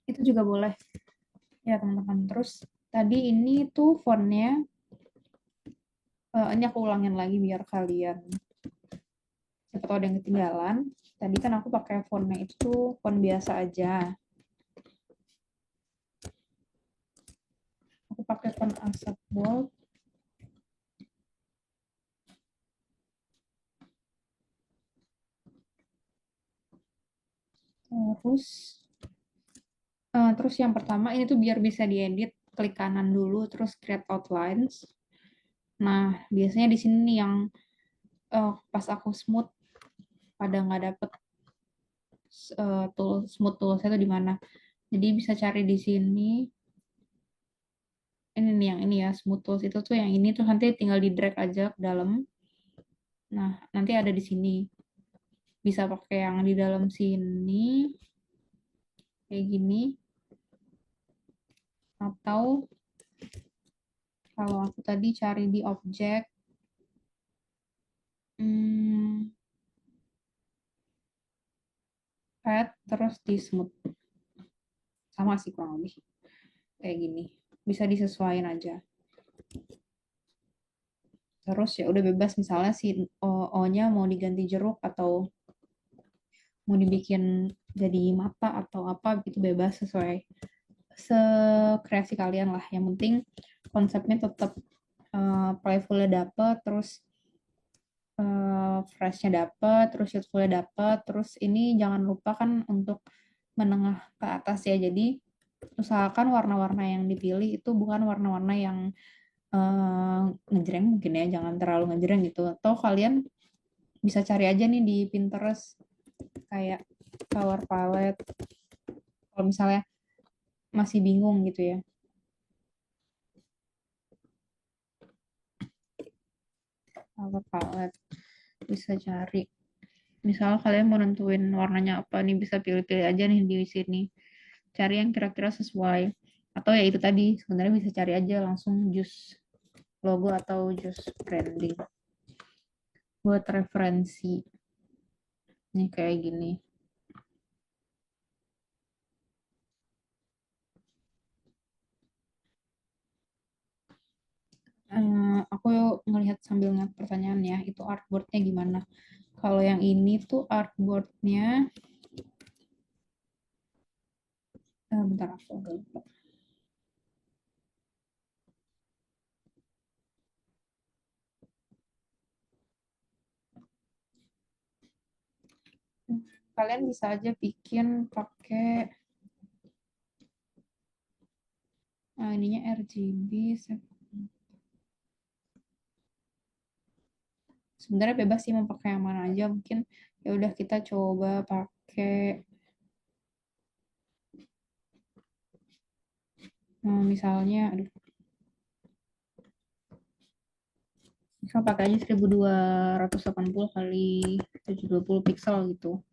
itu juga boleh ya teman-teman. Terus tadi ini tuh fontnya ini aku ulangin lagi biar kalian siapa tahu ada yang ketinggalan. Tadi kan aku pakai fontnya itu tuh font biasa aja. Aku pakai font Asap Bold. Terus terus yang pertama ini tuh biar bisa diedit, klik kanan dulu terus create outlines. Nah, biasanya di sini nih yang pas aku smooth pada nggak dapet tool smooth toolsnya itu di mana. Jadi bisa cari di sini. Ini nih yang ini ya, smooth tools itu tuh yang ini tuh nanti tinggal di drag aja ke dalam. Nah, nanti ada di sini. Bisa pakai yang di dalam sini kayak gini atau kalau aku tadi cari di objek hmm, add terus di smooth. Sama sih kurang lebih kayak gini. Bisa disesuaikan aja. Terus ya udah bebas misalnya si O-nya mau diganti jeruk atau mau dibikin jadi mata atau apa gitu bebas sesuai sekreasi kalian lah. Yang penting konsepnya tetap playfulnya dapet, terus freshnya dapet, terus youthfulnya dapet, terus ini jangan lupa kan untuk menengah ke atas ya. Jadi usahakan warna-warna yang dipilih itu bukan warna-warna yang ngejreng mungkin ya, jangan terlalu ngejreng gitu. Atau kalian bisa cari aja nih di Pinterest kayak color palette kalau misalnya masih bingung gitu ya. Color palette bisa cari. Misalnya kalian mau nentuin warnanya apa nih bisa pilih-pilih aja nih di sini. Cari yang kira-kira sesuai. Atau ya itu tadi sebenarnya bisa cari aja langsung jus logo atau jus branding buat referensi. Nih kayak gini. Aku ngelihat sambil ngeliat pertanyaan ya, itu artboardnya gimana? Kalau yang ini tuh artboardnya, bentar aku agak lupa. Kalian bisa aja bikin pakai ininya RGB. Sebenarnya bebas sih mau pakai yang mana aja. Mungkin ya udah kita coba pakai misalnya, aduh, misal pakai aja 1280 kali 720 pixel gitu.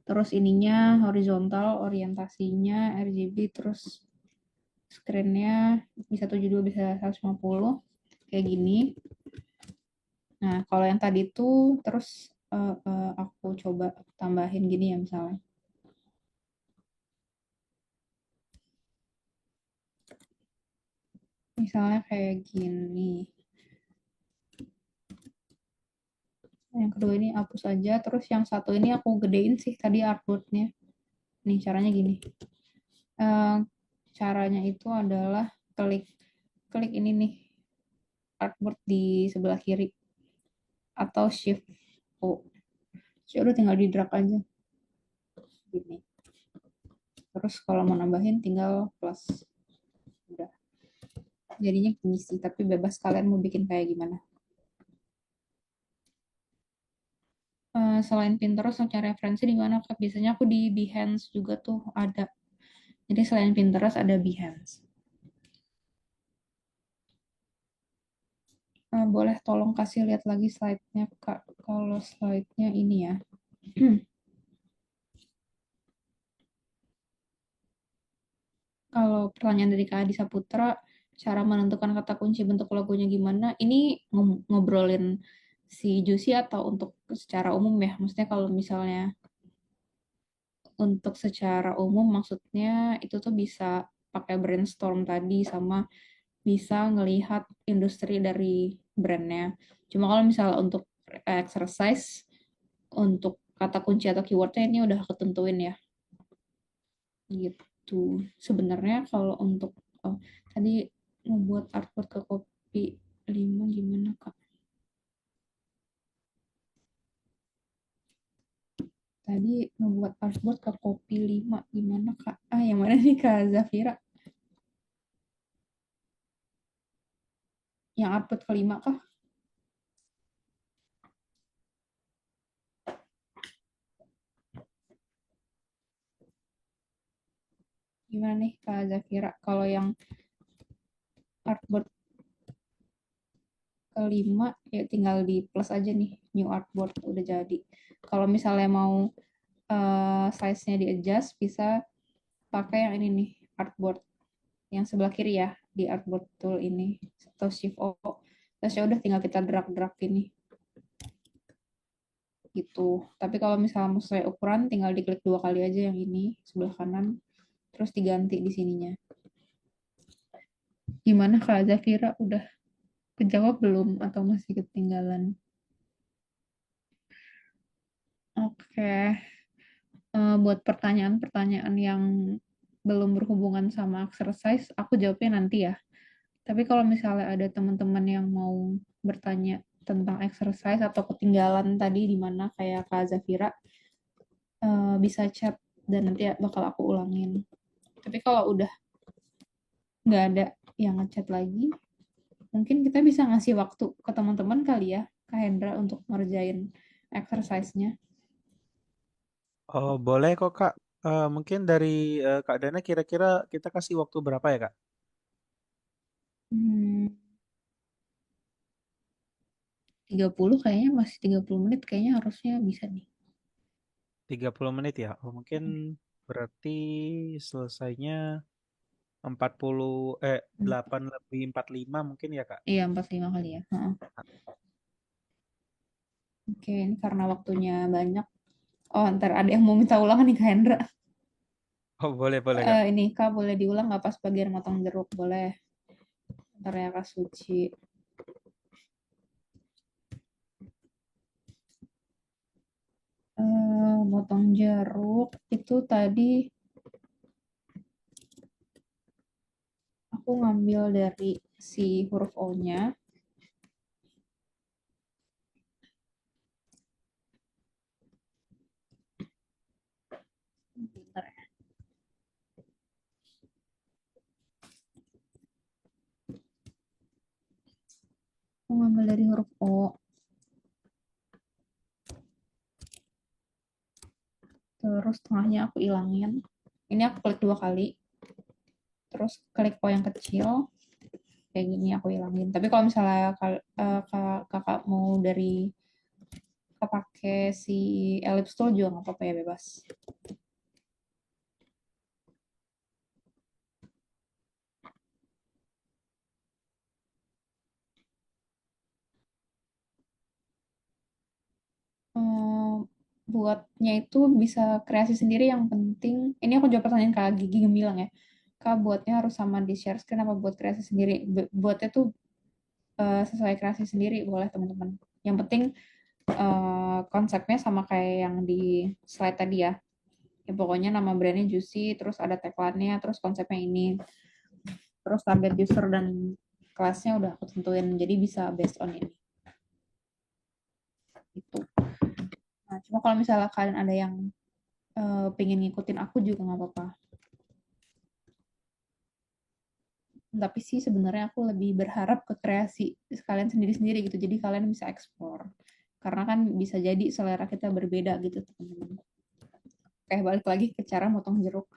Terus ininya horizontal, orientasinya RGB, terus screen-nya bisa 72 bisa 150 kayak gini. Nah, kalau yang tadi tuh terus aku coba tambahin gini ya misalnya. Misalnya kayak gini. Yang kedua ini hapus aja, terus yang satu ini aku gedein sih tadi artboard-nya. Nih caranya gini. Eh, caranya itu adalah klik klik ini nih artboard di sebelah kiri atau shift O. Ya udah tinggal di drag aja gini. Terus kalau mau nambahin tinggal plus. Udah. Jadinya gini sih, tapi bebas kalian mau bikin kayak gimana. Selain Pinterest, cari referensi di mana Kak? Biasanya aku di Behance juga tuh ada. Jadi selain Pinterest ada Behance. Boleh tolong kasih lihat lagi slide-nya Kak. Kalau slide-nya ini ya. Kalau pertanyaan dari Kak Adi Saputra, cara menentukan kata kunci bentuk logonya gimana? Ini ngobrolin si Juicy atau untuk secara umum ya? Maksudnya kalau misalnya untuk secara umum maksudnya itu tuh bisa pakai brainstorm tadi sama bisa ngelihat industri dari brandnya. Cuma kalau misalnya untuk exercise, untuk kata kunci atau keywordnya ini udah ketentuin ya. Gitu. Sebenarnya kalau untuk oh, tadi membuat artwork ke kopi 5 gimana Kak? Tadi membuat artwork ke kopi 5 gimana Kak? Yang mana nih Kak Zafira? Yang artwork kelima kah? Gimana nih Kak Zafira? Kalau yang artboard kelima ya tinggal di plus aja nih new artboard udah jadi. Kalau misalnya mau size-nya di adjust bisa pakai yang ini nih artboard yang sebelah kiri ya di artboard tool ini atau shift O. Terus ya udah tinggal kita drag ini gitu. Tapi kalau misalnya mau sesuai ukuran tinggal diklik 2 kali aja yang ini sebelah kanan terus diganti di sininya. Gimana Kak Zafira udah kejawab belum atau masih ketinggalan? Oke. Buat pertanyaan-pertanyaan yang belum berhubungan sama exercise, aku jawabnya nanti ya. Tapi kalau misalnya ada teman-teman yang mau bertanya tentang exercise atau ketinggalan tadi di mana kayak Kak Zafira, bisa chat dan nanti bakal aku ulangin. Tapi kalau udah nggak ada yang ngechat lagi, mungkin kita bisa ngasih waktu ke teman-teman kali ya, Kak Hendra, untuk ngerjain exercise-nya. Oh, boleh kok Kak. Mungkin dari Kak Dana kira-kira kita kasih waktu berapa ya Kak? Hmm, 30 kayaknya masih 30 menit kayaknya harusnya bisa nih. 30 menit ya? Oh, mungkin berarti selesainya 40 8 lebih 45 mungkin ya Kak? Iya, 45 kali ya. Heeh. Oke, ini karena waktunya banyak. Oh, ntar ada yang mau minta ulangan nih Kak Hendra. Oh, boleh boleh Kak. Ini Kak boleh diulang nggak pas bagian motong jeruk? Boleh. Ntar ya Kak Suci. Motong jeruk itu tadi aku ngambil dari si huruf O-nya. Bentar ya. huruf O. Terus tengahnya aku ilangin. Ini aku klik 2 kali. Terus klik O yang kecil. Kayak gini aku ilangin. Tapi kalau misalnya kakak mau dari pakai si ellipse tool juga nggak apa-apa ya, bebas. Buatnya itu bisa kreasi sendiri, yang penting ini aku jawab pertanyaan Kak Gigi Gemilang ya. Kak, buatnya harus sama di share screen apa buat kreasi sendiri? Buatnya tuh sesuai kreasi sendiri boleh teman-teman. Yang penting konsepnya sama kayak yang di slide tadi ya. Ya pokoknya nama brandnya Juicy, terus ada tagline-nya, terus konsepnya ini, terus target user dan kelasnya udah aku tentuin, jadi bisa based on ini. Itu. Nah, cuma kalau misalnya kalian ada yang pengen ngikutin aku juga nggak apa-apa. Tapi sih sebenarnya aku lebih berharap ke kreasi kalian sendiri-sendiri gitu. Jadi kalian bisa eksplor. Karena kan bisa jadi selera kita berbeda gitu, teman-teman. Kayak balik lagi ke cara motong jeruk.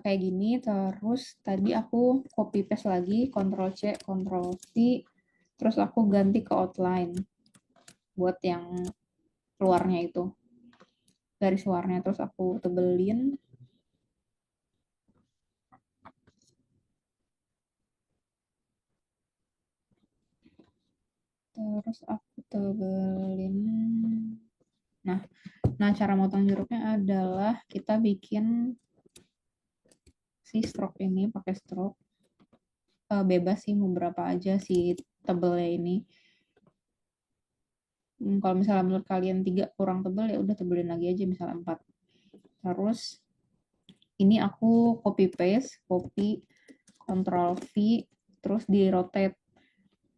Kayak gini, terus tadi aku copy paste lagi, Ctrl C, Ctrl V, terus aku ganti ke outline buat yang luarnya itu, garis luarnya, terus aku tebelin, terus aku tebelin. Nah, nah cara motong jeruknya adalah kita bikin si stroke ini pakai stroke. Bebas sih mau berapa aja si tebelnya ini. Kalau misalnya menurut kalian 3 kurang tebel, ya udah tebelin lagi aja misalnya 4. Terus ini aku copy paste, copy, Ctrl V, terus di rotate.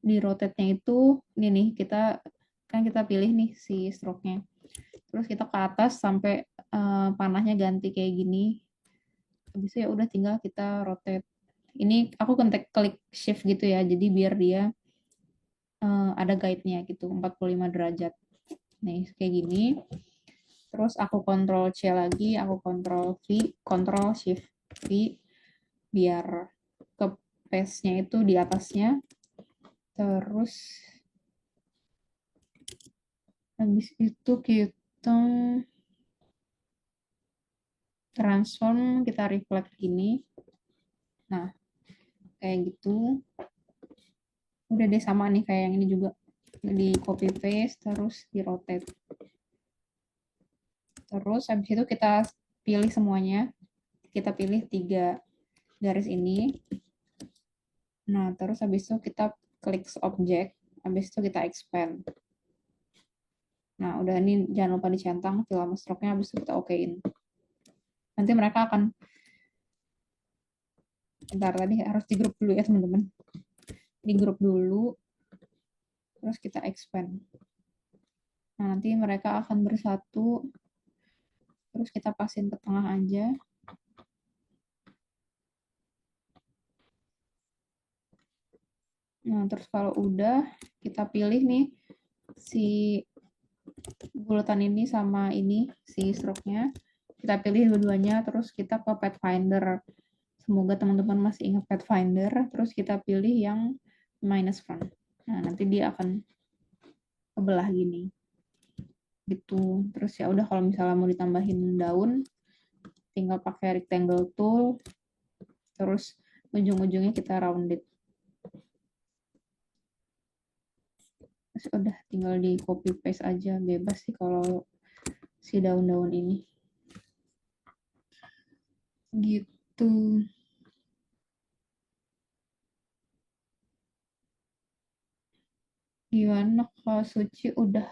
Di rotate-nya itu ini nih, kita pilih nih si stroke-nya. Terus kita ke atas sampai panahnya ganti kayak gini. Habis itu ya udah tinggal kita rotate. Ini aku klik shift gitu ya, jadi biar dia ada guide-nya gitu, 45 derajat. Nih, kayak gini. Terus aku Ctrl C lagi, aku Ctrl V, Ctrl Shift V, biar ke paste-nya itu di atasnya. Terus habis itu kita transform, kita reflect gini. Nah, kayak gitu. Udah deh sama nih kayak yang ini juga. Di copy paste, terus di rotate. Terus habis itu kita pilih semuanya. Kita pilih 3 garis ini. Nah, terus habis itu kita klik object. Habis itu kita expand. Nah, udah ini jangan lupa dicentang film stroke-nya, habis itu kita okein. Nanti mereka akan, bentar tadi harus di grup dulu ya teman-teman. Di grup dulu, terus kita expand. Nah, nanti mereka akan bersatu, terus kita pasin ke tengah aja. Nah, terus kalau udah, kita pilih nih si bulatan ini sama ini, si stroke-nya. Kita pilih dua-duanya, terus kita ke Pathfinder. Semoga teman-teman masih ingat Pathfinder. Terus kita pilih yang minus front. Nah, nanti dia akan kebelah gini. Gitu. Terus ya udah kalau misalnya mau ditambahin daun, tinggal pakai rectangle tool. Terus ujung-ujungnya kita rounded. Terus udah tinggal di copy paste aja, bebas sih kalau si daun-daun ini. Gitu. Gimana kalau Suci udah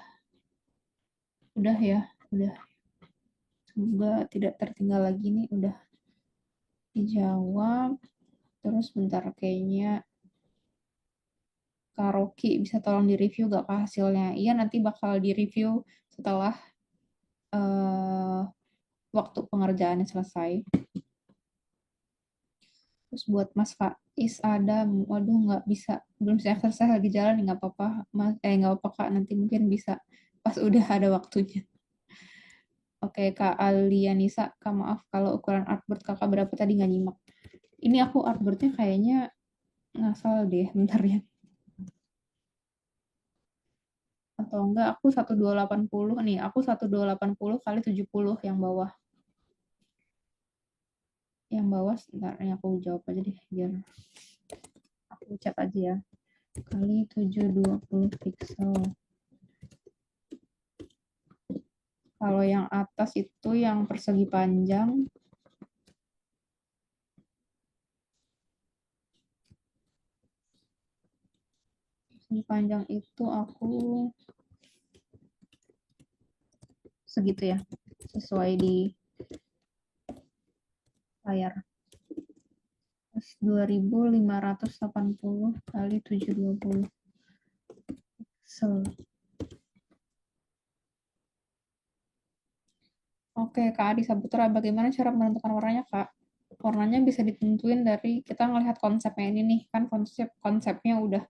ya, udah. Semoga tidak tertinggal lagi nih, udah dijawab. Terus bentar, kayaknya Kak Rocky bisa tolong di-review gak Kak hasilnya? Iya, nanti bakal di-review setelah uh, waktu pengerjaannya selesai. Terus buat Mas Kak, Is Adam, waduh nggak bisa, belum bisa exercise lagi jalan, nggak apa-apa, mas, nggak apa-apa Kak, nanti mungkin bisa pas udah ada waktunya. Oke Kak Alianisa, Kak maaf kalau ukuran artboard Kakak berapa tadi nggak nyimak. Ini aku artboardnya kayaknya ngasal deh, bentar ya. Atau enggak, aku 1280 nih, aku 1280 kali 70 yang bawah. Yang bawah, sebentar, ini aku jawab aja deh, biar aku chat aja ya. Kali 720 pixel. Kalau yang atas itu yang persegi panjang, persegi panjang itu aku segitu ya, sesuai di layar. 2580 kali 720 pixel. Oke, Kak Adi Saputra, bagaimana cara menentukan warnanya, Kak? Warnanya bisa ditentuin dari kita ngelihat konsepnya ini nih, kan konsepnya udah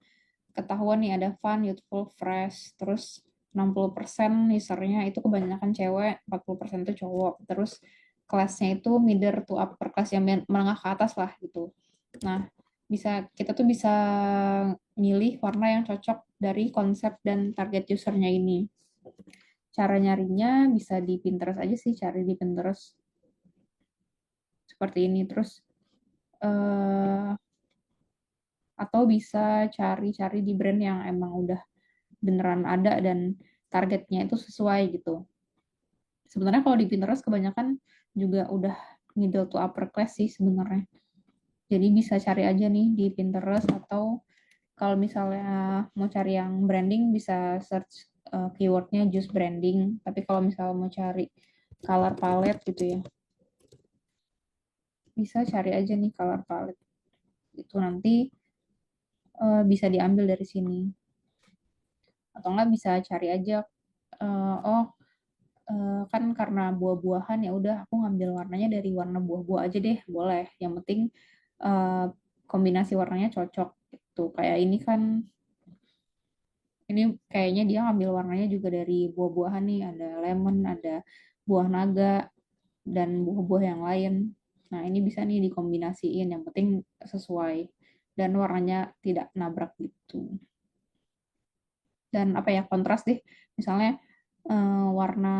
ketahuan nih, ada fun, youthful, fresh, terus 60% usernya itu kebanyakan cewek, 40% itu cowok, terus kelasnya itu middle to upper class, yang menengah ke atas lah gitu. Nah, kita tuh bisa milih warna yang cocok dari konsep dan target usernya ini. Cara nyarinya bisa di Pinterest aja sih, cari di Pinterest seperti ini. Terus eh, atau bisa cari-cari di brand yang emang udah beneran ada dan targetnya itu sesuai gitu. Sebenarnya kalau di Pinterest kebanyakan juga udah middle to upper class sih sebenarnya. Jadi bisa cari aja nih di Pinterest, atau kalau misalnya mau cari yang branding bisa search keywordnya just branding. Tapi kalau misalnya mau cari color palette gitu ya, bisa cari aja nih color palette. Itu nanti bisa diambil dari sini. Atau enggak bisa cari aja, oh kan karena buah-buahan ya udah aku ngambil warnanya dari warna buah-buah aja deh, boleh. Yang penting uh, kombinasi warnanya cocok gitu. Kayak ini kan, ini kayaknya dia ngambil warnanya juga dari buah-buahan nih, ada lemon, ada buah naga, dan buah-buah yang lain. Nah ini bisa nih dikombinasiin, yang penting sesuai dan warnanya tidak nabrak gitu. Dan apa ya, kontras deh, misalnya warna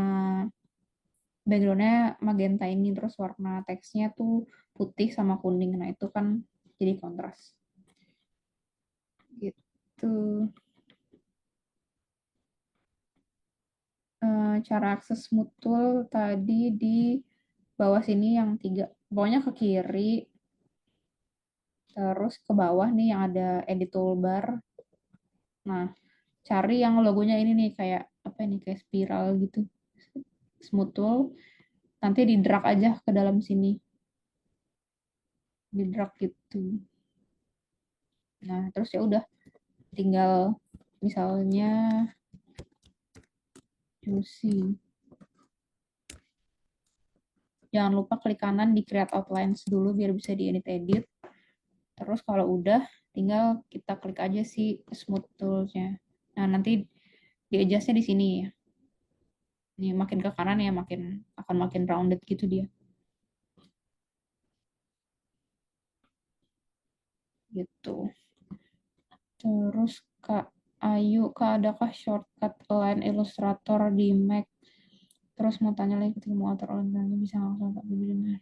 backgroundnya magenta ini, terus warna teksnya tuh putih sama kuning, nah itu kan jadi kontras gitu. Cara akses smooth tool tadi di bawah sini yang tiga, pokoknya ke kiri, terus ke bawah nih yang ada edit toolbar. Nah, cari yang logonya ini nih, kayak apa ini, kayak spiral gitu, smooth tool, nanti di drag aja ke dalam sini, di drag gitu. Nah terus ya udah, tinggal misalnya Juicy. Jangan lupa klik kanan di create outlines dulu biar bisa diedit-edit. Terus kalau udah, tinggal kita klik aja si smooth toolsnya. Nah nanti di adjustnya di sini ya. Ini makin ke kanan ya akan makin rounded gitu dia. Gitu. Terus Kak Ayu, Kak adakah shortcut Align Illustrator di Mac? Terus mau tanya lagi, ketika mau atur Align bisa langsung tak benar.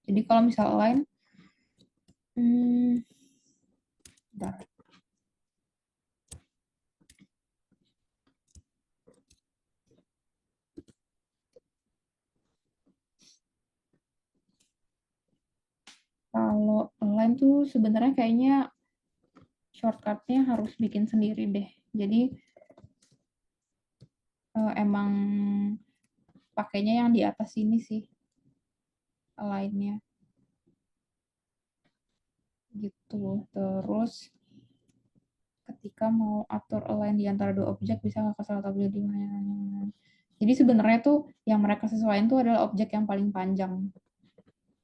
Jadi kalau misal Align, hmm, bentar. Kalau Align tuh sebenarnya kayaknya shortcutnya harus bikin sendiri deh. Jadi emang pakainya yang di atas ini sih, lainnya gitu. Terus ketika mau atur align di antara dua objek, bisa nggak salah tabel di mana? Jadi sebenarnya tuh yang mereka sesuaikan tuh adalah objek yang paling panjang.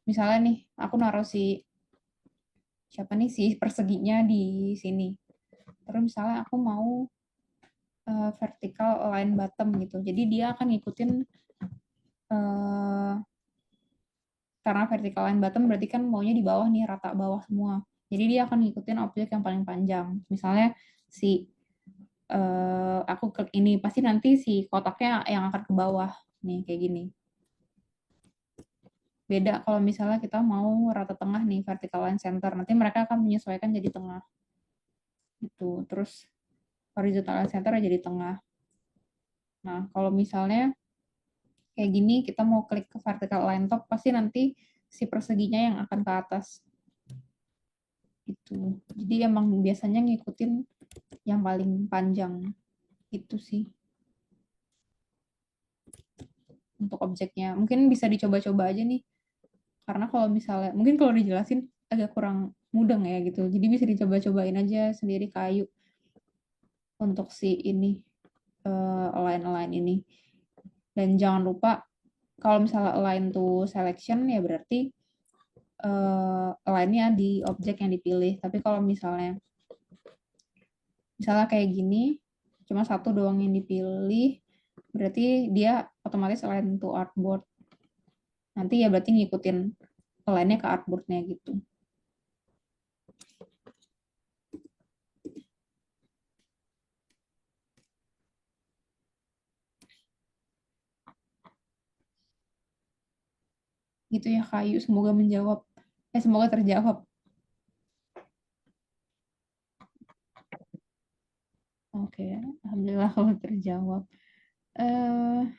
Misalnya nih, aku naruh si siapa nih si perseginya di sini. Terus misalnya aku mau vertical align bottom gitu. Jadi dia akan ngikutin uh, karena vertical line bottom berarti kan maunya di bawah nih, rata bawah semua. Jadi dia akan ngikutin objek yang paling panjang. Misalnya si aku klik ini, pasti nanti si kotaknya yang akan ke bawah. Nih, kayak gini. Beda kalau misalnya kita mau rata tengah nih, vertical line center. Nanti mereka akan menyesuaikan jadi tengah. Gitu. Terus horizontal line center jadi tengah. Nah, kalau misalnya kayak gini, kita mau klik ke vertical line top, pasti nanti si perseginya yang akan ke atas. Gitu. Jadi emang biasanya ngikutin yang paling panjang. Itu sih untuk objeknya. Mungkin bisa dicoba-coba aja nih. Karena kalau misalnya, mungkin kalau dijelasin agak kurang mudeng ya gitu. Jadi bisa dicoba-cobain aja sendiri kayu untuk si ini, align-align ini. Dan jangan lupa, kalau misalnya align to selection ya berarti align-nya di objek yang dipilih. Tapi kalau misalnya kayak gini, cuma satu doang yang dipilih, berarti dia otomatis align to artboard. Nanti ya berarti ngikutin align-nya ke artboard-nya gitu. Gitu ya kayu, semoga menjawab. Semoga terjawab. Oke, alhamdulillah kalau terjawab. eh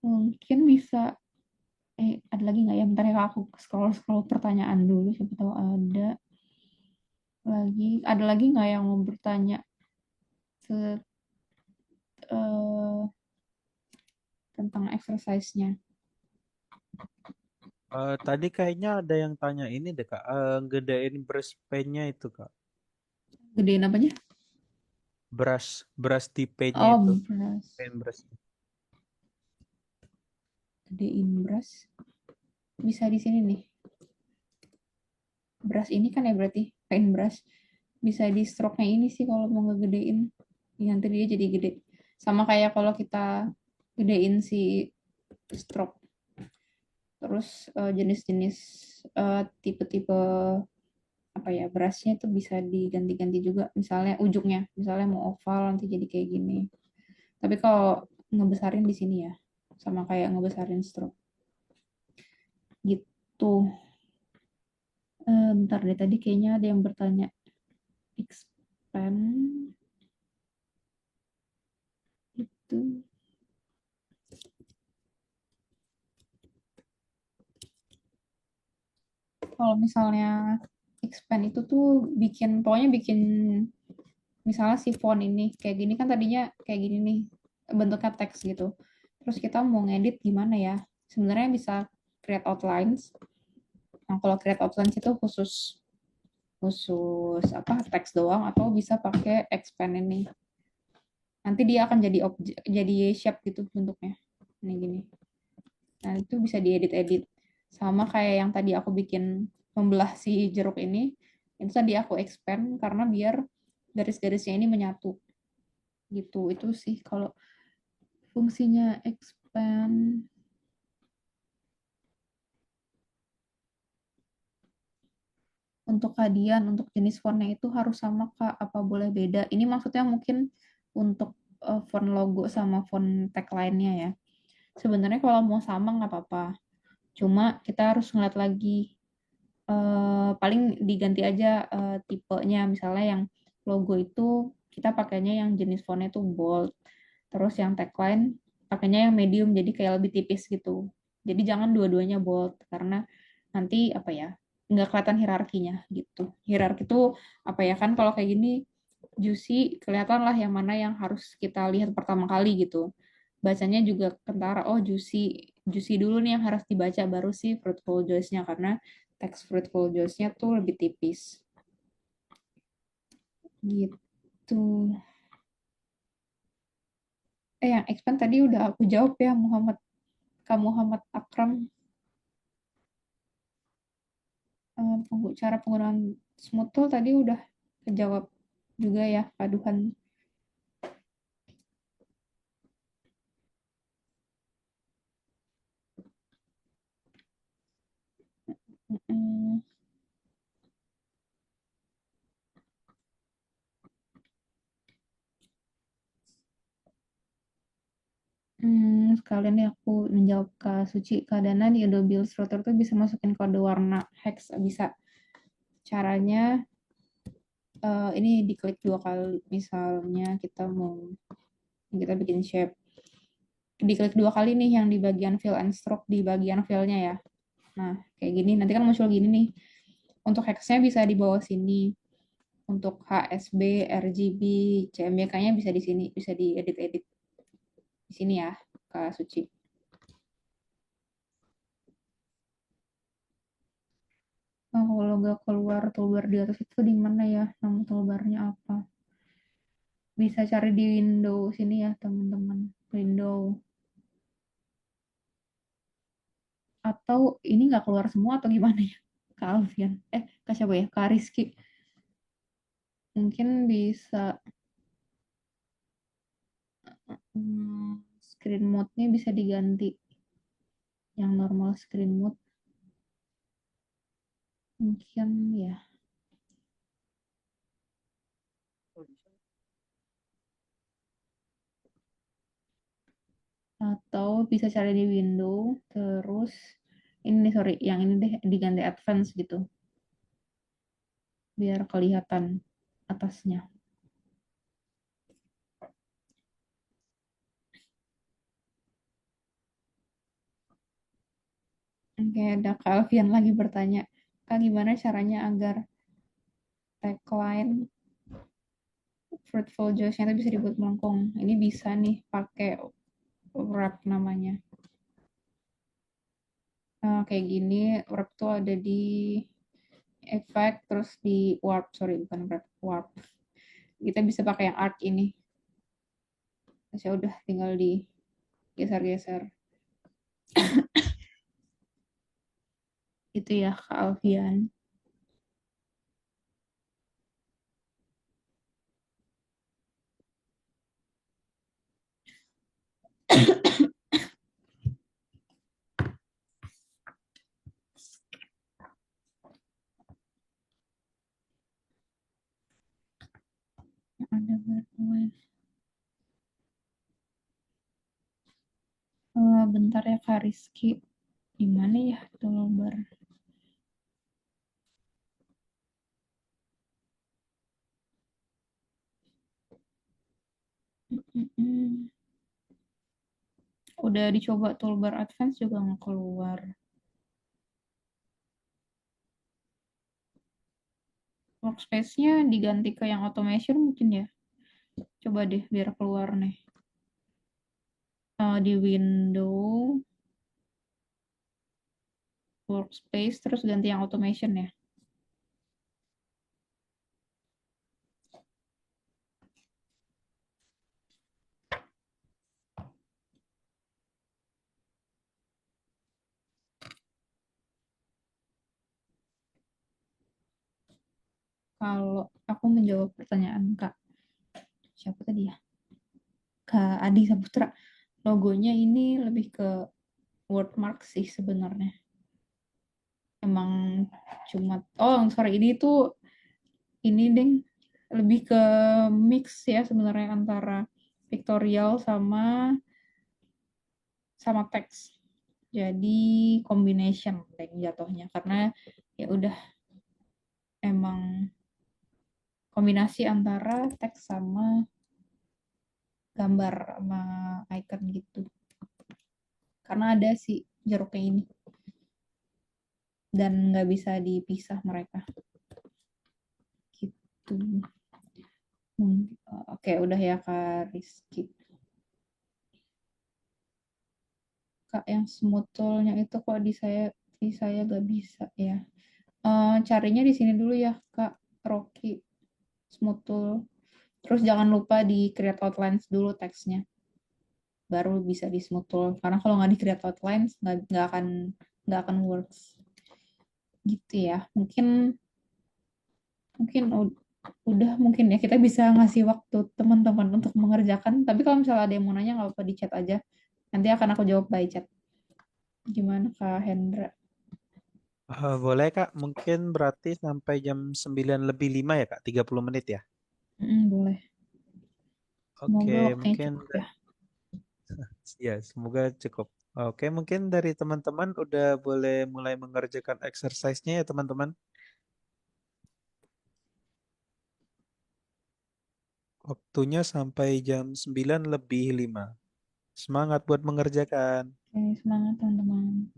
Mungkin bisa, ada lagi nggak ya? Bentar ya, aku scroll scroll pertanyaan dulu, siapa tahu ada lagi nggak yang mau bertanya se- eh, tentang exercise-nya? Tadi kayaknya ada yang tanya ini deh Kak, gedein brush pen-nya itu Kak. Gedein apanya? Brush brush tipenya Oh, itu, brush. pen brush. Gedein brush. Bisa di sini nih. Brush ini kan ya berarti paint brush. Bisa di stroke-nya ini sih kalau mau ngegedein. Ya, nanti dia jadi gede. Sama kayak kalau kita gedein si stroke. Terus jenis-jenis tipe-tipe apa ya, brushnya itu bisa diganti-ganti juga. Misalnya ujungnya, misalnya mau oval nanti jadi kayak gini. Tapi kalau ngebesarin di sini ya, sama kayak ngebesarin stroke. Gitu. Bentar deh, tadi kayaknya ada yang bertanya. Expand itu. Kalau misalnya expand itu tuh pokoknya bikin, misalnya si font ini kayak gini kan, tadinya kayak gini nih bentuknya teks gitu. Terus kita mau ngedit gimana ya? Sebenarnya bisa create outlines. Nah, kalau create outlines itu khusus khusus apa, teks doang, atau bisa pakai expand ini. Nanti dia akan jadi objek, jadi shape gitu bentuknya. Ini gini. Nah, itu bisa diedit-edit. Sama kayak yang tadi aku bikin membelah si jeruk ini, itu tadi aku expand karena biar garis-garisnya ini menyatu. Gitu. Itu sih kalau fungsinya expand. Untuk hadiah, untuk jenis fontnya itu harus sama Kak, apa boleh beda? Ini maksudnya mungkin untuk font logo sama font tagline-nya ya. Sebenarnya kalau mau sama nggak apa-apa. Cuma kita harus ngeliat lagi, paling diganti aja tipenya. Misalnya yang logo itu kita pakainya yang jenis fontnya itu bold. Terus yang tagline pakainya yang medium, jadi kayak lebih tipis gitu. Jadi jangan dua-duanya bold, karena nanti apa ya, nggak kelihatan hierarkinya gitu. Hierarki itu apa ya, kan kalau kayak gini juicy kelihatan lah yang mana yang harus kita lihat pertama kali gitu. Bacanya juga kentara, oh juicy juicy dulu nih yang harus dibaca, baru sih fruitful joys-nya, karena teks fruitful joys-nya tuh lebih tipis gitu. Yang expand tadi udah aku jawab ya, Muhammad Akram. cara penggunaan smooth tool tadi udah kejawab juga ya, paduhan. Mm, sekalian nih aku menjawab Kak Suci. Kak Dana di Adobe Illustrator tuh bisa masukin kode warna hex, bisa. Caranya ini diklik 2 kali. Misalnya kita bikin shape. Diklik 2 kali nih yang di bagian fill and stroke di bagian fill-nya ya. Nah, kayak gini. Nanti kan muncul gini nih. Untuk hex-nya bisa di bawah sini. Untuk HSB, RGB, CMYK-nya bisa di sini, bisa diedit-edit di sini ya, Kak Suci. Oh, kalau nggak keluar toolbar di atas itu di mana ya? Nama toolbarnya apa? Bisa cari di window sini ya, teman-teman. Window. Atau ini nggak keluar semua atau gimana ya? Kak Alfian. Kak siapa ya? Kak Rizky. Mungkin bisa screen mode-nya bisa diganti. Yang normal screen mode. Mungkin ya. Atau bisa cari di window. Terus ini sorry, yang ini deh diganti advance gitu. Biar kelihatan atasnya. Oke, ada Kak Alfian lagi bertanya, Kak gimana caranya agar tagline Fruitful Joys-nya itu bisa dibuat melengkung? Ini bisa nih pakai wrap namanya. Kayak gini, wrap tuh ada di effect, terus di warp, sorry bukan wrap, warp. Kita bisa pakai yang art ini. Terus ya udah tinggal digeser-geser. Itu ya Kak Alfian. Ada berapa? Bentar ya Kak Rizky. Gimana ya toolbar? Udah dicoba toolbar advance juga nggak keluar. Workspace-nya diganti ke yang automation mungkin ya. Coba deh biar keluar nih. Di window, workspace, terus ganti yang automation ya. Kalau aku menjawab pertanyaan Kak, siapa tadi ya? Kak Adi Saputra. Logonya ini lebih ke wordmark sih sebenarnya. Emang cuma, oh sorry ini tuh, ini deng, lebih ke mix ya sebenarnya antara pictorial sama teks. Jadi combination deh jatuhnya karena ya udah emang kombinasi antara teks sama gambar sama icon gitu. Karena ada si jeruknya ini dan nggak bisa dipisah mereka. Gitu. Oke, udah ya Kak Rizky. Kak yang smooth tool-nya itu kok di saya gak bisa ya. Carinya di sini dulu ya Kak Rocky smooth tool. Terus jangan lupa di create outlines dulu teksnya. Baru bisa di smooth tool. Karena kalau nggak di create outlines nggak akan works. gitu ya. Mungkin mungkin udah mungkin ya kita bisa ngasih waktu teman-teman untuk mengerjakan. Tapi kalau misalnya ada yang mau nanya nggak apa di chat aja. Nanti akan aku jawab by chat. Gimana Kak Hendra? Boleh Kak, mungkin berarti sampai jam 9 lebih 5 ya Kak, 30 menit ya. Boleh. Oke, Semoga waktunya mungkin cukup ya. ya semoga cukup. Oke, mungkin dari teman-teman udah boleh mulai mengerjakan exercise-nya ya teman-teman. Waktunya sampai jam 9 lebih 5. Semangat buat mengerjakan. Oke, semangat teman-teman.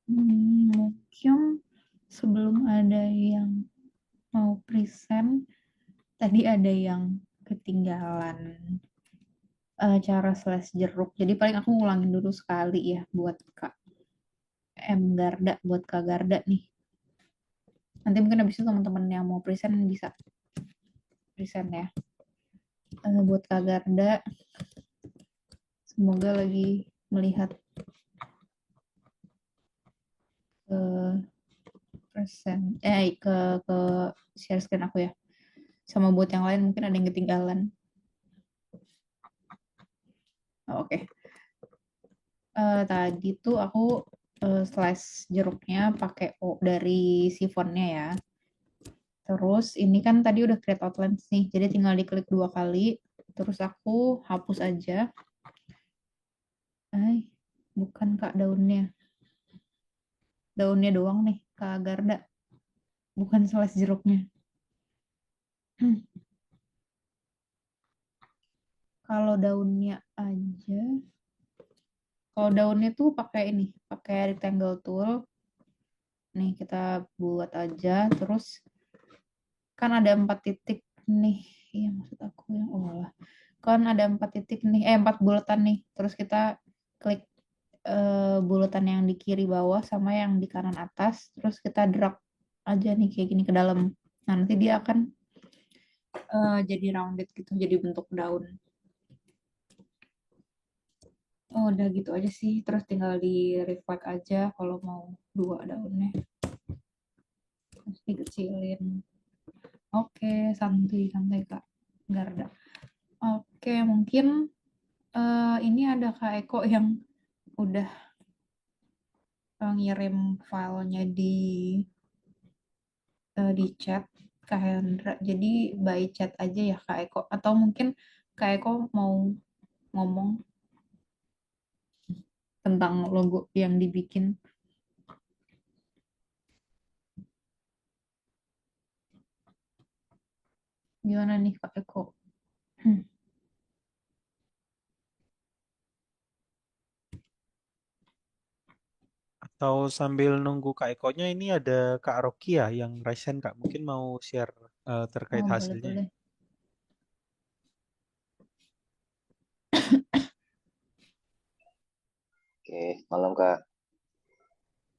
Mungkin sebelum ada yang mau present, tadi ada yang ketinggalan cara slash jeruk. Jadi paling aku ngulangin dulu sekali ya buat Kak Garda, buat Kak Garda nih. Nanti mungkin habis itu teman-teman yang mau present bisa present ya. Buat Kak Garda, semoga lagi melihat ke present, ke share screen aku ya. Sama buat yang lain mungkin ada yang ketinggalan. Oh, oke. Tadi tuh aku slice jeruknya pakai O dari sifonnya ya. Terus ini kan tadi udah create outlines nih, jadi tinggal diklik 2 kali. Terus aku hapus aja. Ay, bukan Kak daunnya. Daunnya doang nih, Kak Garda. Bukan slice jeruknya. Kalau daunnya aja, kalau daunnya tuh pakai ini, pakai rectangle tool. Nih kita buat aja, terus kan ada 4 titik nih. Iya maksud aku yang oh lah. Kan ada 4 titik nih, 4 bulatan nih. Terus kita klik bulatan yang di kiri bawah sama yang di kanan atas. Terus kita drag aja nih kayak gini ke dalam. Nah nanti dia akan jadi rounded gitu, jadi bentuk daun. Oh udah gitu aja sih. Terus tinggal di reflect aja kalau mau 2 daunnya. Terus dikecilin. Oke, santai-santai Kak Garda. Oke, mungkin ini ada Kak Eko yang udah ngirim filenya di chat Kak Hendra. Jadi by chat aja ya Kak Eko. Atau mungkin Kak Eko mau ngomong tentang logo yang dibikin. Gimana nih Kak Eko? Hmm. Atau sambil nunggu Kak Ekonya ini ada Kak Rocky ya yang Ryzen Kak mungkin mau share terkait Oh, hasilnya. boleh-boleh. Oke, malam Kak.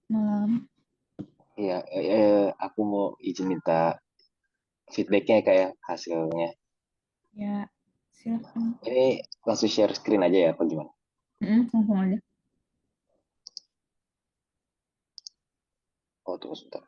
Malam. Iya, aku mau izin minta feedbacknya ya, Kak ya, hasilnya. Ya, silakan. Ini langsung share screen aja ya, apa gimana? Langsung aja. Oh, tunggu sebentar.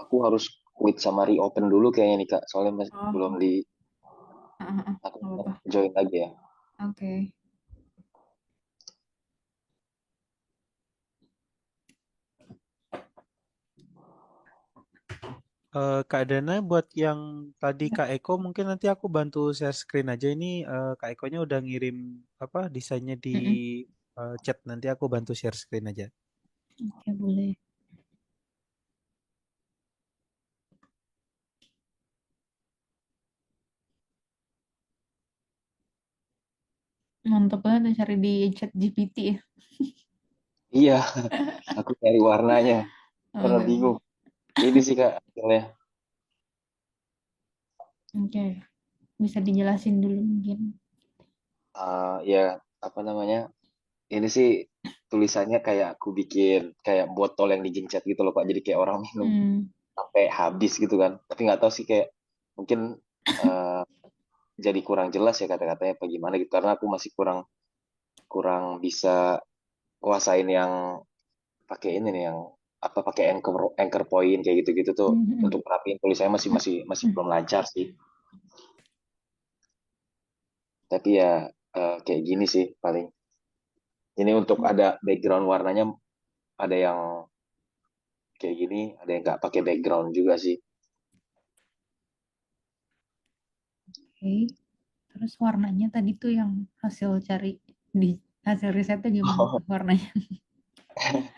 Aku harus quit sama reopen dulu kayaknya nih Kak, soalnya Oh, belum oke. di, aku Nggak apa-apa. join lagi ya. Oke. Kak Dana, buat yang tadi Ya. Kak Eko, mungkin nanti aku bantu share screen aja ini. Kak Ekonya udah ngirim apa desainnya di Mm-mm. chat. Nanti aku bantu share screen aja. Oke, boleh. Mantap banget ya cari di chat GPT ya. Iya, aku cari warnanya, karena Oke. bingung. Ini sih Kak, hasilnya. Oke. Bisa dijelasin dulu mungkin. Ya, apa namanya, ini sih tulisannya kayak aku bikin kayak botol yang digencet gitu loh Kak, jadi kayak orang minum Hmm. sampai habis gitu kan. Tapi nggak tahu sih kayak mungkin eh, jadi kurang jelas ya kata-katanya apa gimana gitu karena aku masih kurang kurang bisa kuasain yang pakai ini nih yang apa pakai anchor anchor point kayak gitu-gitu tuh Mm-mm. untuk rapiin tulisannya masih masih masih belum lancar sih. Tapi ya kayak gini sih paling. Ini untuk ada background warnanya ada yang kayak gini, ada yang nggak pakai background juga sih. Oke. Terus warnanya tadi tuh yang hasil cari di hasil risetnya gimana tuh warnanya?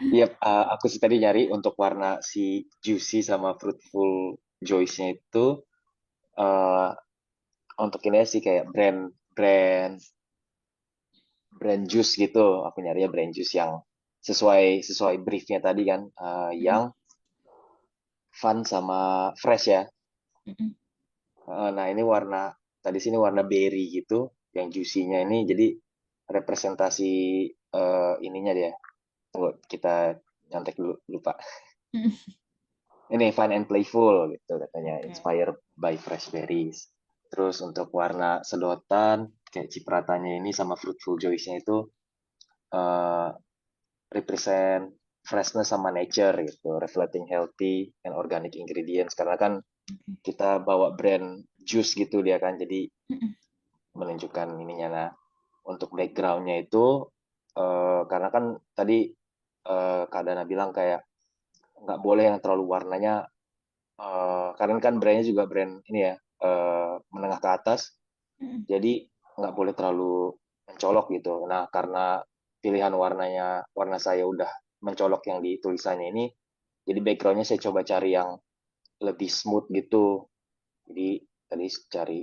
Iya, aku sih tadi nyari untuk warna si Juicy sama Fruitful Joys-nya itu eh untuk ini sih kayak brand brand brand juice gitu. Aku nyari ya brand juice yang sesuai sesuai briefnya tadi kan, Mm-mm. yang fun sama fresh ya. Mm-mm. Nah ini warna tadi sini warna berry gitu, yang juicy-nya ini jadi representasi ininya dia. Tunggu kita nyontek dulu lupa. Mm-mm. Ini fun and playful gitu katanya, Oke. inspired by fresh berries. Terus untuk warna sedotan kayak cipratanya ini sama fruitful joys-nya itu uh, represent freshness sama nature gitu, reflecting healthy and organic ingredients karena kan Oke. kita bawa brand juice gitu dia kan, jadi Mm-mm. menunjukkan ininya. Nah, untuk backgroundnya itu karena kan tadi Kak Dana bilang kayak nggak boleh yang terlalu warnanya karena kan brandnya juga brand ini ya menengah ke atas, Mm-mm. jadi nggak boleh terlalu mencolok gitu. Nah, karena pilihan warnanya warna saya udah mencolok yang di tulisannya ini, jadi backgroundnya saya coba cari yang lebih smooth gitu. Jadi tadi cari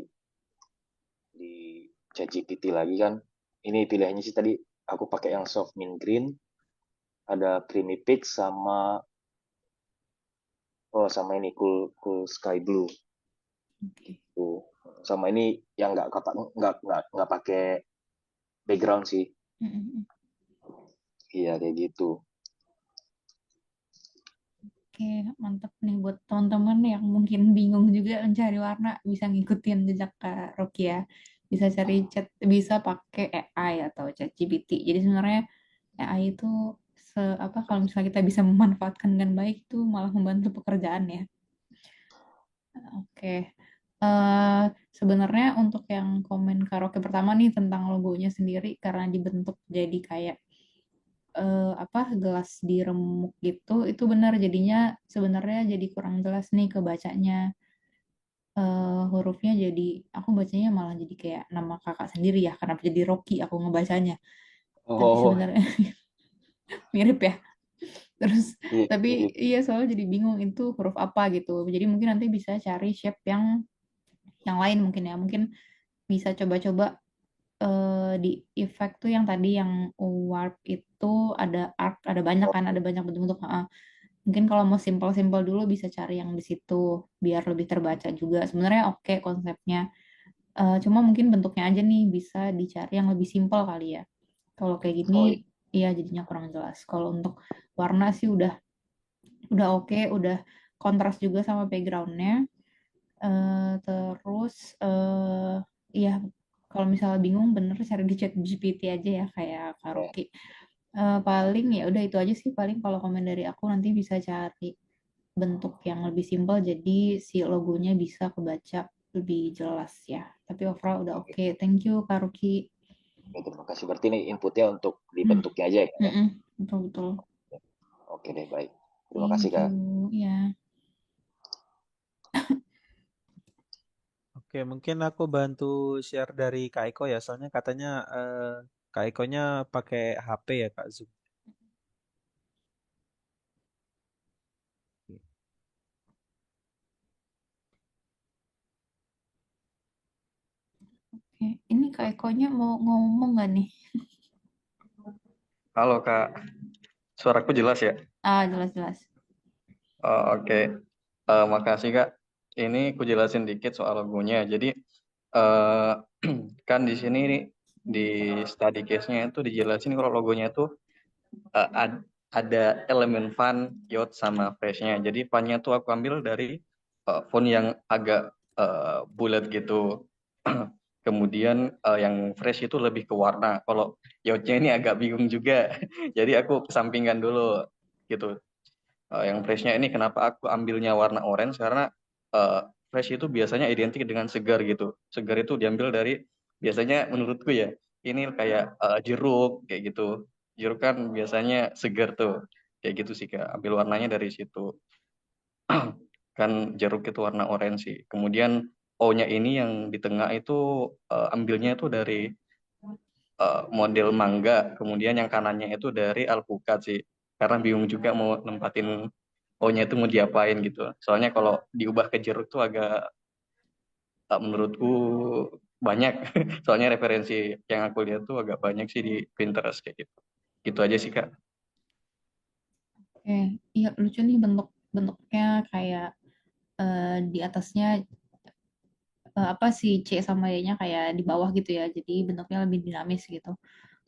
di ChatGPT lagi kan, ini pilihannya sih tadi aku pakai yang soft mint green, ada creamy peach sama oh sama ini cool cool sky blue Oke. tuh. Sama ini yang nggak pakai background sih. Mm-mm. Iya kayak gitu. Oke, mantap nih buat teman-teman yang mungkin bingung juga mencari warna, bisa ngikutin jejak Kak Rocky ya. Bisa cari chat, bisa pakai AI atau chat GPT. Jadi sebenarnya AI itu apa kalau misalnya kita bisa memanfaatkan dengan baik itu malah membantu pekerjaan ya. Oke. Eh sebenarnya untuk yang komen karaoke pertama nih tentang logonya sendiri karena dibentuk jadi kayak apa gelas diremuk gitu itu benar jadinya sebenarnya jadi kurang jelas nih kebacanya hurufnya jadi aku bacanya malah jadi kayak nama kakak sendiri ya, kenapa jadi Rocky aku ngebacanya. Tapi Oh, sebenarnya mirip ya. Terus iya, tapi mirip. iya soalnya jadi bingung itu huruf apa gitu. Jadi mungkin nanti bisa cari shape yang lain mungkin ya. Mungkin bisa coba-coba di effect tuh yang tadi yang warp itu ada arc, ada banyak kan, ada banyak bentuk-bentuk. Mungkin kalau mau simpel-simpel dulu bisa cari yang di situ biar lebih terbaca juga. Sebenarnya oke konsepnya. Cuma mungkin bentuknya aja nih bisa dicari yang lebih simpel kali ya. Kalau kayak Oh, iya. gini, iya jadinya kurang jelas. Kalau untuk warna sih udah oke, udah kontras juga sama backgroundnya. Terus iya kalau misalnya bingung bener cari di chat GPT aja ya kayak Iya. karaoke. Paling ya udah itu aja sih paling kalau komen dari aku nanti bisa cari bentuk yang lebih simpel jadi si logonya bisa kebaca lebih jelas ya. Tapi overall udah Oke, oke. Thank you Kak Ruki. oke, terima kasih. Berarti ini inputnya untuk Hmm, dibentuknya aja ya, Kak, ya? betul betul. Oke deh, baik. Terima kasih, Thank Kak. you. Ya. Oke, mungkin aku bantu share dari Kak Eko ya, soalnya katanya Kak Ekonya pakai HP ya Kak Zoom. Oke, ini Kak Ekonya mau ngomong nggak nih? Halo Kak, suaraku jelas ya? Jelas-jelas. Oh, oke. Makasih Kak. Ini aku jelasin dikit soal logonya. Jadi eh, kan di sini di study case-nya itu dijelasin kalau logonya itu eh, ad- ada elemen fun, yacht sama fresh-nya. Jadi fun-nya tuh aku ambil dari font yang agak bulat gitu. Kemudian yang fresh itu lebih ke warna. Kalau yacht-nya ini agak bingung juga. Jadi aku kesampingkan dulu gitu. Yang freshnya ini kenapa aku ambilnya warna orange karena uh, fresh itu biasanya identik dengan segar gitu. Segar itu diambil dari biasanya menurutku ya ini kayak jeruk kayak gitu. Jeruk kan biasanya segar tuh kayak gitu sih Kak. Ambil warnanya dari situ. Kan jeruk itu warna orange sih. Kemudian O-nya ini yang di tengah itu ambilnya itu dari model mangga. Kemudian yang kanannya itu dari alpukat sih. Karena bingung juga mau nempatin O-nya itu mau diapain gitu. Soalnya kalau diubah ke jeruk tuh agak menurutku banyak. Soalnya referensi yang aku lihat tuh agak banyak sih di Pinterest kayak gitu. Gitu aja sih Kak. Oke, iya lucu nih bentuknya kayak di atasnya apa sih C sama Y-nya kayak di bawah gitu ya. Jadi bentuknya lebih dinamis gitu.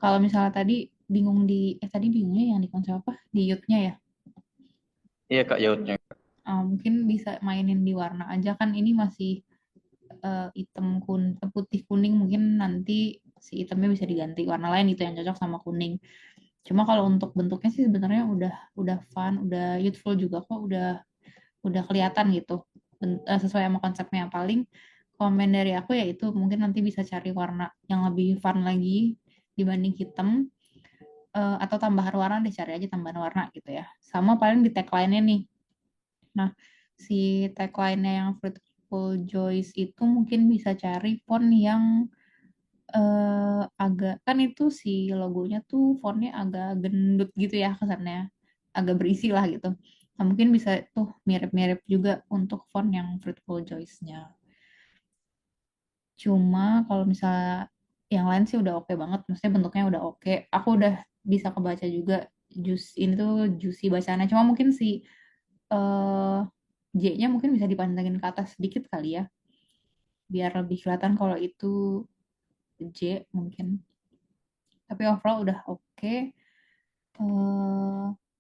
Kalau misalnya bingung tadi bingungnya yang di konsep apa? Di youth-nya ya. Iya Kak yautnya. Mungkin bisa mainin di warna aja kan ini masih putih kuning mungkin nanti si hitamnya bisa diganti warna lain itu yang cocok sama kuning. Cuma kalau untuk bentuknya sih sebenarnya udah fun, udah youthful juga kok, udah kelihatan gitu. Sesuai sama konsepnya paling komen dari aku ya itu mungkin nanti bisa cari warna yang lebih fun lagi dibanding hitam atau tambahan warna deh cari aja tambahan warna gitu ya. Sama paling di tagline-nya nih. Nah, si tagline-nya yang Fruitful Joys itu mungkin bisa cari font yang agak kan itu si logonya tuh fontnya agak gendut gitu ya kesannya agak berisi lah gitu nah, mungkin bisa tuh mirip-mirip juga untuk font yang Fruitful Joys-nya cuma kalau misalnya yang lain sih udah oke banget maksudnya bentuknya udah oke aku udah bisa kebaca juga ini tuh juicy bacaannya cuma mungkin si eh J-nya mungkin bisa dipantengin ke atas sedikit kali ya biar lebih kelihatan kalau itu J mungkin tapi overall udah oke.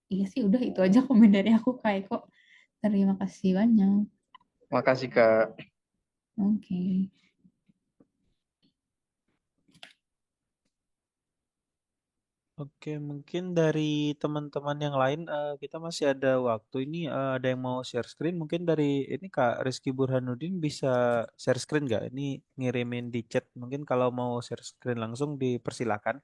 Iya sih udah itu aja komen dari aku kayak kok. Terima kasih banyak. Makasih Kak. Oke. Oke, mungkin dari teman-teman yang lain kita masih ada waktu ini ada yang mau share screen. Mungkin dari ini Kak Rizky Burhanuddin bisa share screen nggak? Ini ngirimin di chat. Mungkin kalau mau share screen langsung dipersilakan.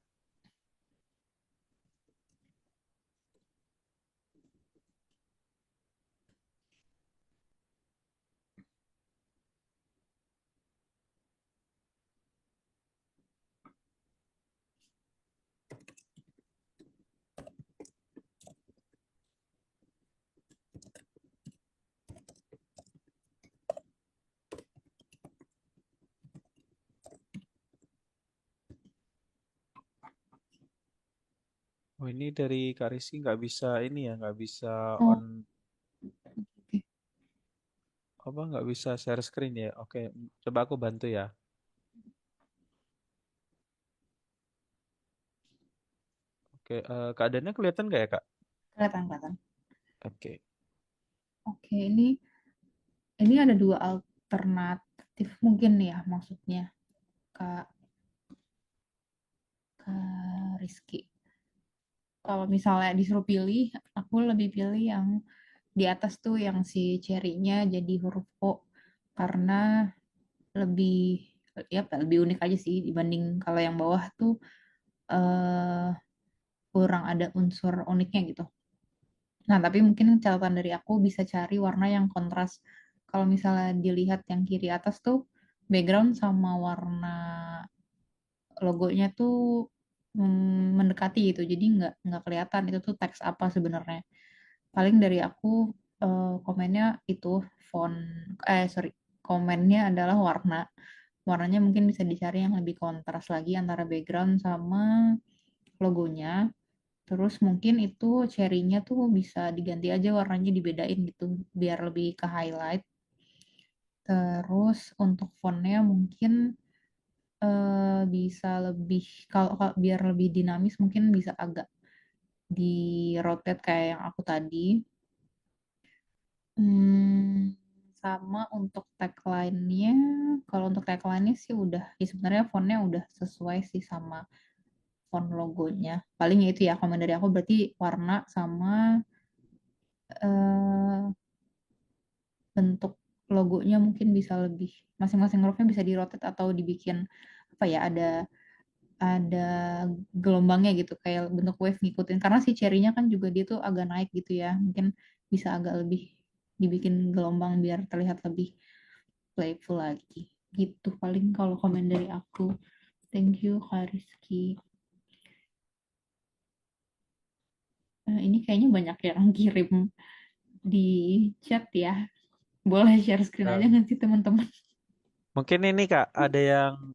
Oh, ini dari Kak Rizky nggak bisa ini ya, nggak bisa Oh, on oke. apa nggak bisa share screen ya. Oke, coba aku bantu ya. Oke, keadaannya kelihatan nggak ya Kak? Kelihatan, kelihatan. Oke. Oke, ini ada dua alternatif mungkin ya maksudnya Kak, Kak Rizky. Kalau misalnya disuruh pilih, aku lebih pilih yang di atas tuh yang si cherry-nya jadi huruf O karena lebih lebih unik aja sih dibanding kalau yang bawah tuh eh, kurang ada unsur uniknya gitu. Nah, tapi mungkin catatan dari aku bisa cari warna yang kontras. Kalau misalnya dilihat yang kiri atas tuh background sama warna logonya tuh mendekati gitu. Jadi nggak kelihatan itu tuh teks apa sebenarnya. Paling dari aku komennya itu font sorry, komennya adalah warna. Warnanya mungkin bisa dicari yang lebih kontras lagi antara background sama logonya. Terus mungkin itu cherry-nya tuh bisa diganti aja warnanya dibedain gitu biar lebih ke highlight. Terus untuk fontnya mungkin bisa lebih kalau biar lebih dinamis mungkin bisa agak di rotate kayak yang aku tadi. Sama untuk tagline-nya, kalau untuk tagline-nya sih udah, ya sebenarnya fontnya udah sesuai sih sama font logonya. Paling ya itu ya komen dari aku berarti warna sama eh, bentuk logonya mungkin bisa lebih masing-masing hurufnya bisa di-rotate atau dibikin apa ya ada gelombangnya gitu kayak bentuk wave ngikutin karena si cherry-nya kan juga dia tuh agak naik gitu ya mungkin bisa agak lebih dibikin gelombang biar terlihat lebih playful lagi gitu paling kalau komen dari aku. Thank you Kak Rizky. Ini kayaknya banyak yang kirim di chat ya, boleh share screen aja Ya. nggak sih teman-teman? Mungkin ini Kak, ada yang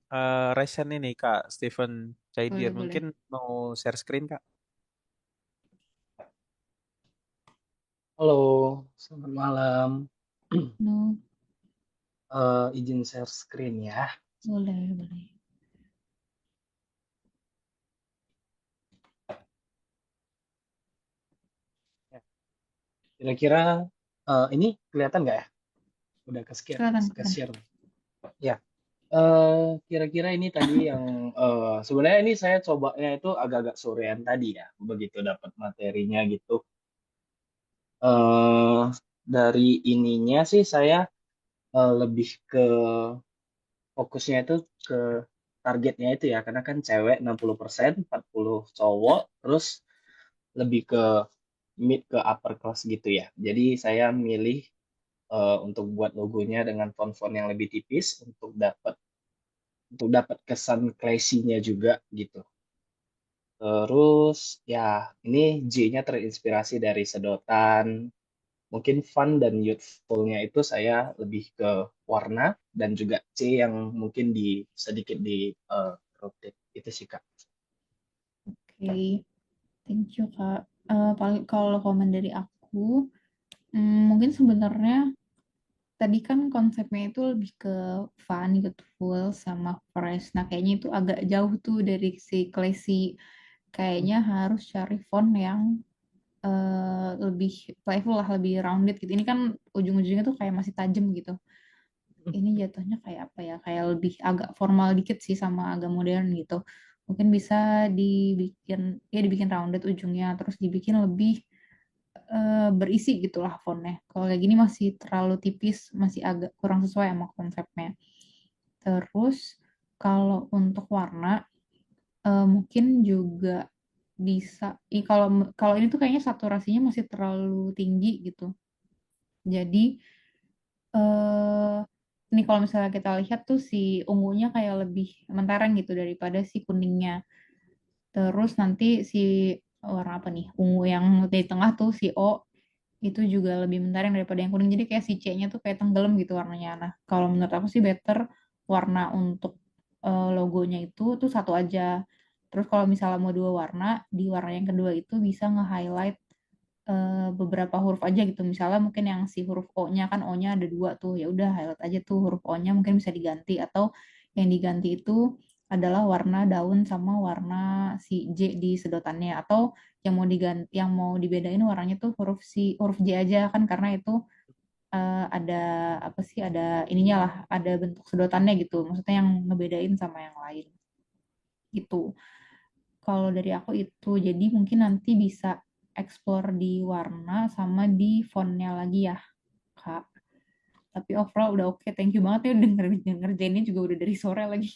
recent ini Kak, Steven Caidir. Boleh boleh. Mungkin mau share screen Kak? Halo, selamat malam. No, Izin share screen ya. boleh boleh. Ya, kira-kira ini kelihatan nggak ya? Udah Kelihatan ke kelihatan. share. Ya, kira-kira ini tadi yang sebenarnya ini saya cobanya itu agak-agak sorean tadi ya, begitu dapat materinya gitu. eh dari ininya sih saya lebih ke fokusnya itu ke targetnya itu ya, karena kan cewek 60%, 40 cowok, terus lebih ke mid ke upper class gitu ya. Jadi saya milih untuk buat logonya dengan font-font yang lebih tipis untuk dapat kesan classy-nya juga gitu. Terus ya ini J-nya terinspirasi dari sedotan. Mungkin fun dan youthful-nya itu saya lebih ke warna dan juga C yang mungkin sedikit di rotate itu sih Kak. Oke, thank you Kak. Paling kalau komen dari aku, mungkin sebenarnya tadi kan konsepnya itu lebih ke fun, youthful, sama fresh. Nah, kayaknya itu agak jauh tuh dari si classy. Kayaknya harus cari font yang lebih playful lah, lebih rounded gitu. Ini kan ujung-ujungnya tuh kayak masih tajam gitu. Ini jatuhnya kayak apa ya? Kayak lebih agak formal dikit sih sama agak modern gitu. Mungkin bisa dibikin rounded ujungnya, terus dibikin lebih berisi gitulah fontnya. Kalau kayak gini masih terlalu tipis, masih agak kurang sesuai sama konsepnya. Terus kalau untuk warna mungkin juga bisa. Kalau kalau ini tuh kayaknya saturasinya masih terlalu tinggi gitu. Jadi eh ini kalau misalnya kita lihat tuh si ungunya kayak lebih mentereng gitu daripada si kuningnya. Terus nanti si warna apa nih? Ungu yang di tengah tuh si O itu juga lebih mentereng daripada yang kuning. Jadi kayak si C-nya tuh kayak tenggelam gitu warnanya. Nah, kalau menurut aku sih better warna untuk logonya itu tuh satu aja. Terus kalau misalnya mau 2 warna, di warna yang kedua itu bisa nge-highlight beberapa huruf aja gitu. Misalnya mungkin yang si huruf O-nya kan O-nya ada 2 tuh, ya udah highlight aja tuh huruf O-nya mungkin bisa diganti, atau yang diganti itu adalah warna daun sama warna si J di sedotannya, atau yang mau diganti, yang mau dibedain warnanya tuh huruf J aja kan, karena itu ada apa sih, ada ininya lah, ada bentuk sedotannya gitu. Maksudnya yang ngebedain sama yang lain gitu. Kalau dari aku itu, jadi mungkin nanti bisa explore di warna sama di fontnya lagi ya, Kak. Tapi overall udah oke. Thank you banget ya udah ngerjainnya juga udah dari sore lagi.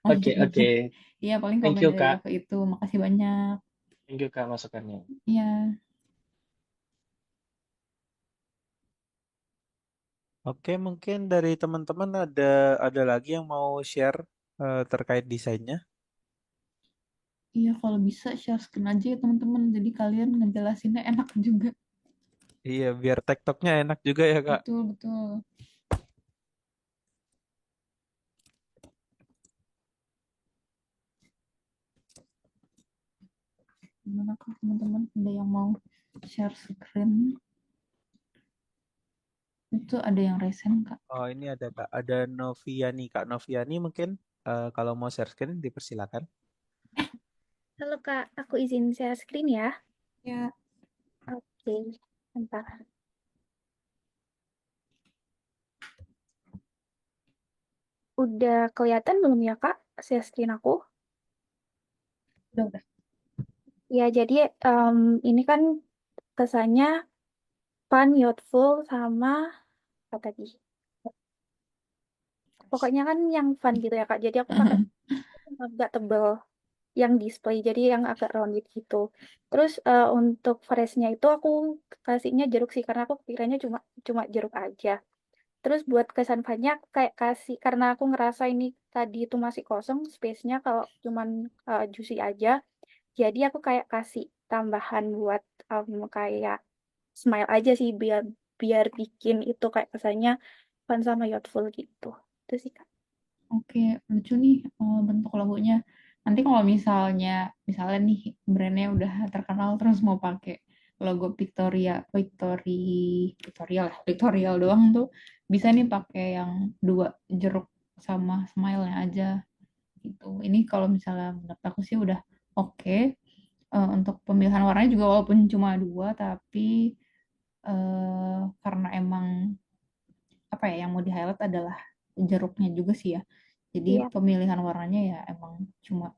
Oke, oke. Ngerjainnya. Iya, paling Thank komen you, dari Kak. aku itu. Makasih banyak. Thank you, Kak, masukannya. Iya. Oke, mungkin dari teman-teman ada lagi yang mau share terkait desainnya. Iya, kalau bisa share screen aja ya teman-teman. Jadi kalian ngejelasinnya enak juga. Iya, biar TikToknya enak juga ya, Kak. Betul, betul. Gimana Kak, teman-teman? Ada yang mau share screen? Itu ada yang resen, Kak. Oh, ini ada Kak, ada Noviani. Kak Noviani mungkin kalau mau share screen dipersilakan. Halo Kak, aku izin share screen ya. Ya, Oke, bentar. Udah kelihatan belum ya Kak share screen aku? udah. Ya, jadi ini kan kesannya fun, youthful, sama apa tadi? Pokoknya kan yang fun gitu ya Kak. Jadi aku pakai yang agak tebel yang display, jadi yang agak rounded gitu. Terus untuk freshnya itu aku kasihnya jeruk sih, karena aku pikirannya cuma cuma jeruk aja. Terus buat kesan banyak kayak kasih, karena aku ngerasa ini tadi itu masih kosong space-nya kalau cuman juicy aja. Jadi aku kayak kasih tambahan buat kayak smile aja sih, biar biar bikin itu kayak kesannya fun sama youthful gitu. Itu sih Kak. Oke, lucu nih bentuk logonya. Nanti kalau misalnya nih brandnya udah terkenal terus mau pakai logo Victorial doang tuh bisa nih pakai yang 2 jeruk sama smile-nya aja gitu. Ini kalau misalnya menurut aku sih udah oke. Untuk pemilihan warnanya juga walaupun cuma 2, tapi karena emang apa ya yang mau di highlight adalah jeruknya juga sih ya. Jadi Iya. pemilihan warnanya ya emang cuma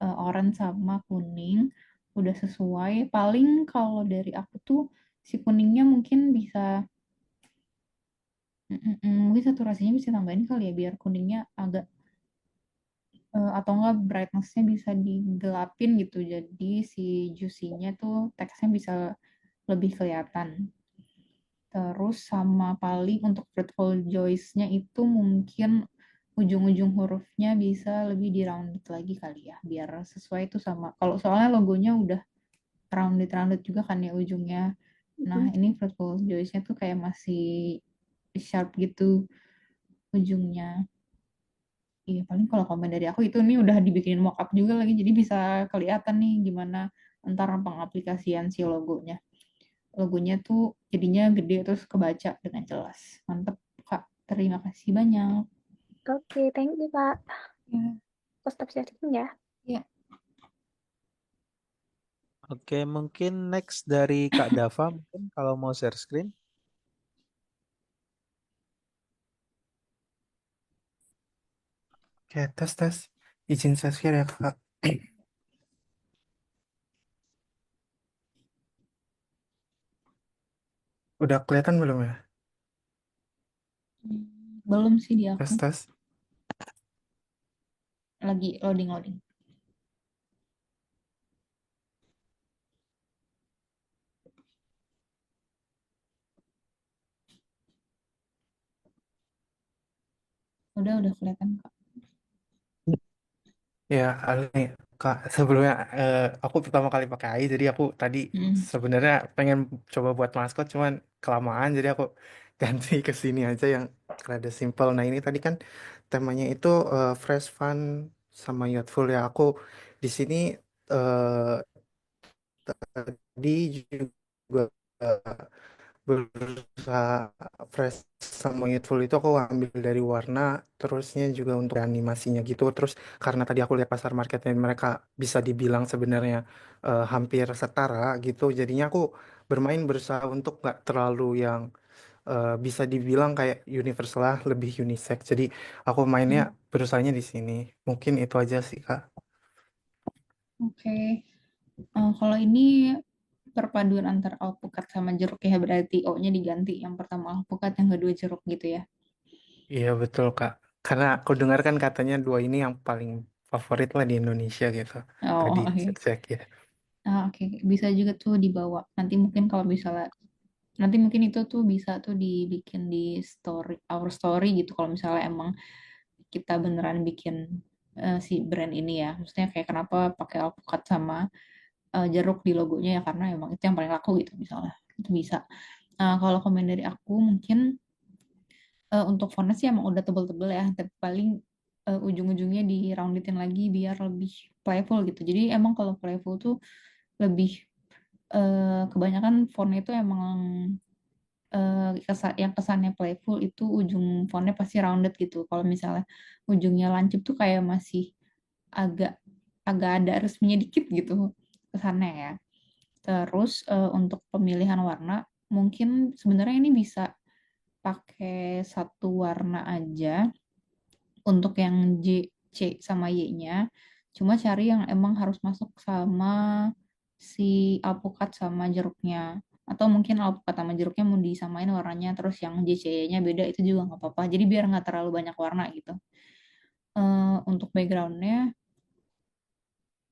orange sama kuning udah sesuai. Paling kalau dari aku tuh si kuningnya mungkin bisa mungkin saturasinya bisa tambahin kali ya biar kuningnya agak atau enggak brightness-nya bisa digelapin gitu. Jadi si juicy-nya tuh teksnya bisa lebih kelihatan. Terus sama paling untuk fruitful joys-nya itu mungkin ujung-ujung hurufnya bisa lebih di rounded lagi kali ya, biar sesuai itu sama. Kalau soalnya logonya udah rounded juga kan ya ujungnya. Nah, Mm. ini fruitful joys-nya tuh kayak masih sharp gitu ujungnya. Iya, paling kalau komen dari aku itu nih udah dibikin mockup juga lagi, jadi bisa kelihatan nih gimana ntar pengaplikasian si logonya. Logonya tuh jadinya gede terus kebaca dengan jelas. Mantep, Kak. Terima kasih banyak. Oke, thank you Kak. Ya, Aku stop sharing ya. ya. Oke, mungkin next dari Kak Dava mungkin kalau mau share screen. Oke, tes tes. Izin saya share ya, Kak. Udah kelihatan belum ya? Belum sih di aku. Tes tes. Lagi loading. Udah kelihatan, Kak. Ya, nih, Kak. Sebelumnya aku pertama kali pakai AI, jadi aku tadi Mm. sebenarnya pengen coba buat maskot, cuman kelamaan, jadi aku ganti ke sini aja yang rada simple. Nah, ini tadi kan temanya itu fresh fun sama Youthful ya. Aku di sini eh, tadi juga berusaha fresh sama Youthful itu aku ambil dari warna, terusnya juga untuk animasinya gitu. Terus karena tadi aku lihat pasar marketnya mereka bisa dibilang sebenarnya hampir setara gitu, jadinya aku bermain berusaha untuk nggak terlalu yang bisa dibilang kayak universal lah, lebih unisex. Jadi aku mainnya berusahanya di sini. Mungkin itu aja sih Kak. Oke. Kalau ini perpaduan antara alpukat sama jeruk ya, berarti O-nya diganti. Yang pertama alpukat, yang kedua jeruk gitu ya. Iya betul Kak. Karena aku dengar kan katanya dua ini yang paling favorit lah di Indonesia gitu. Tadi Oh, oke. cek-cek ya. Oke. Bisa juga tuh dibawa. Nanti mungkin kalau misalnya, nanti mungkin itu tuh bisa tuh dibikin di story, our story gitu. Kalau misalnya emang kita beneran bikin si brand ini ya. Maksudnya kayak kenapa pakai alpukat sama jeruk di logonya ya, karena emang itu yang paling laku gitu misalnya. Itu bisa. Kalau komen dari aku mungkin untuk fontnya sih emang udah tebel-tebel ya, tapi paling ujung-ujungnya di rounditin lagi biar lebih playful gitu. Jadi emang kalau playful tuh lebih kebanyakan fontnya itu emang yang kesannya playful itu ujung fontnya pasti rounded gitu. Kalau misalnya ujungnya lancip tuh kayak masih agak agak ada resminya dikit gitu kesannya ya. Terus untuk pemilihan warna mungkin sebenarnya ini bisa pakai satu warna aja untuk yang J, C sama Y-nya. Cuma cari yang emang harus masuk sama si alpukat sama jeruknya. Atau mungkin alpukat sama jeruknya mau disamain warnanya, terus yang J, C, Y-nya beda, itu juga nggak apa-apa. Jadi biar nggak terlalu banyak warna gitu. Untuk backgroundnya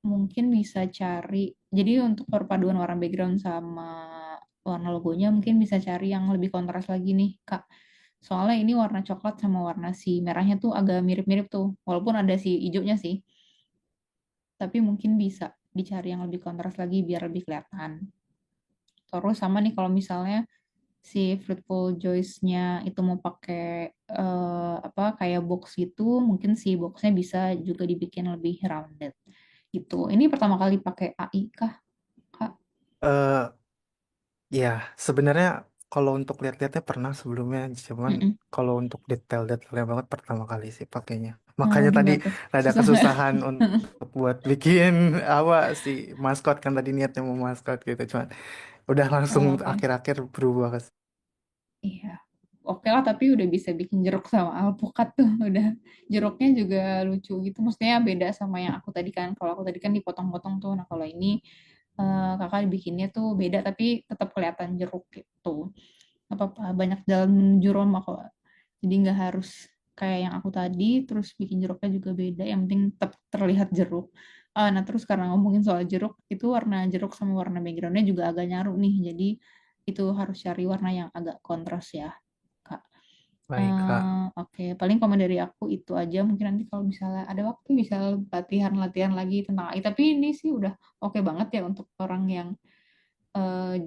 mungkin bisa cari, jadi untuk perpaduan warna background sama warna logonya mungkin bisa cari yang lebih kontras lagi nih, Kak. Soalnya ini warna coklat sama warna si merahnya tuh agak mirip-mirip tuh. Walaupun ada si hijaunya sih. Tapi mungkin bisa dicari yang lebih kontras lagi biar lebih kelihatan. Terus sama nih kalau misalnya si Fruitful Joys-nya itu mau pakai apa kayak box gitu, mungkin si boxnya bisa juga dibikin lebih rounded gitu. Ini pertama kali pakai AI kah, Kak? Eh ya sebenarnya kalau untuk lihat-lihatnya pernah sebelumnya, cuman Mm-mm. kalau untuk detail-detailnya banget pertama kali sih pakainya. Oh, Makanya tadi gimana tuh? ada Susah nggak? kesusahan untuk buat bikin apa si maskot, kan tadi niatnya mau maskot gitu, cuman udah langsung Oh, oke. akhir-akhir berubah ke. Iya. Oke lah, tapi udah bisa bikin jeruk sama alpukat tuh. Udah jeruknya juga lucu gitu. Maksudnya beda sama yang aku tadi kan. Kalau aku tadi kan dipotong-potong tuh. Nah, kalau ini kakak bikinnya tuh beda tapi tetap kelihatan jeruk gitu. Gak apa-apa, banyak jalan menuju Roma kok. Jadi nggak harus kayak yang aku tadi, terus bikin jeruknya juga beda. Yang penting tetap terlihat jeruk. Nah, terus karena ngomongin soal jeruk, itu warna jeruk sama warna backgroundnya juga agak nyaru nih. Jadi itu harus cari warna yang agak kontras ya, Kak. Baik Kak. Oke, paling komen dari aku itu aja. Mungkin nanti kalau misalnya ada waktu bisa latihan-latihan lagi tentang AI. Tapi ini sih udah oke banget ya untuk orang yang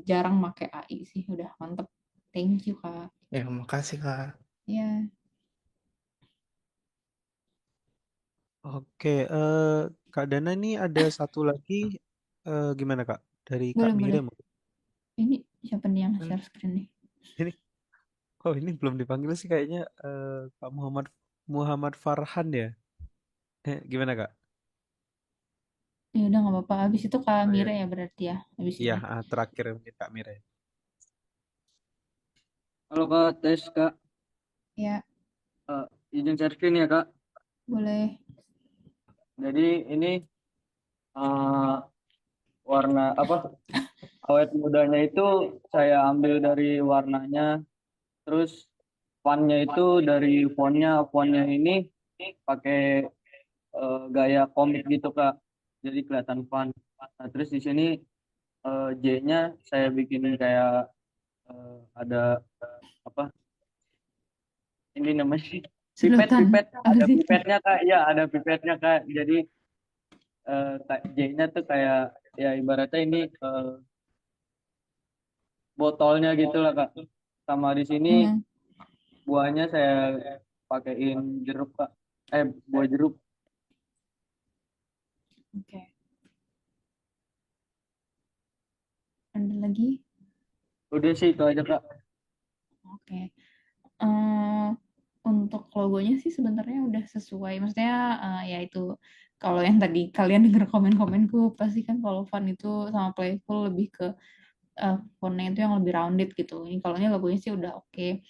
jarang pakai AI sih. Udah mantep. Thank you, Kak. Ya makasih Kak. Ya, Oke, Kak Dana ini ada satu lagi, gimana Kak? Dari Kak boleh, boleh. Mire mungkin. Ini siapa nih yang Hmm, share screen nih? Ini, oh ini belum dipanggil sih kayaknya Kak Muhammad Muhammad Farhan ya. Gimana Kak? Ya udah nggak apa-apa. Habis itu Kak Oh ya, Mira ya berarti ya. Habis iya ini. terakhir mungkin Kak Mire. Halo Kak, tes Kak. Ya, Izin share screen ya Kak. boleh. Jadi ini eh, warna apa? Awet mudanya itu saya ambil dari warnanya, terus fontnya itu dari fontnya ini pakai gaya komik gitu Kak. Jadi kelihatan fun. Nah, terus di sini J-nya saya bikin kayak ada apa? Ini namanya Sedotan. Apa ada sih? pipetnya Kak. Iya, ada pipetnya Kak. Jadi J-nya tuh kayak ya ibaratnya ini botolnya gitu lah Kak. Sama di sini Hmm. buahnya saya pakein jeruk Kak. Buah jeruk. Oke. Ada lagi? Udah sih itu aja Kak. Oke. Eh, untuk logonya sih sebenarnya udah sesuai. Maksudnya ya itu kalau yang tadi kalian denger komen-komenku pasti kan kalau fun itu sama playful lebih ke fontnya itu yang lebih rounded gitu. Ini kalau ini logonya sih udah oke.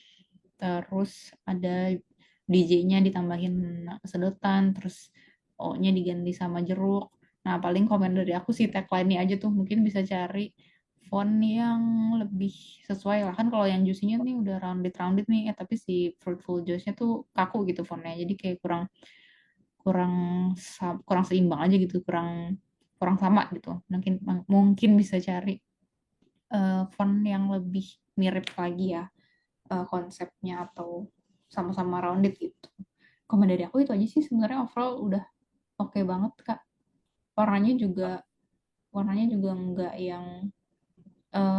Terus ada DJ-nya ditambahin sedotan, terus O-nya diganti sama jeruk. Nah, paling komen dari aku sih tagline-nya aja tuh mungkin bisa cari font yang lebih sesuai lah kan kalau yang juicy-nya nih udah rounded nih tapi si fruitful juice-nya tuh kaku gitu fontnya jadi kayak kurang kurang kurang seimbang aja gitu kurang kurang sama gitu mungkin bisa cari font yang lebih mirip lagi ya konsepnya atau sama-sama rounded gitu. Komen dari aku itu aja sih sebenarnya overall udah oke banget Kak. Warnanya juga enggak yang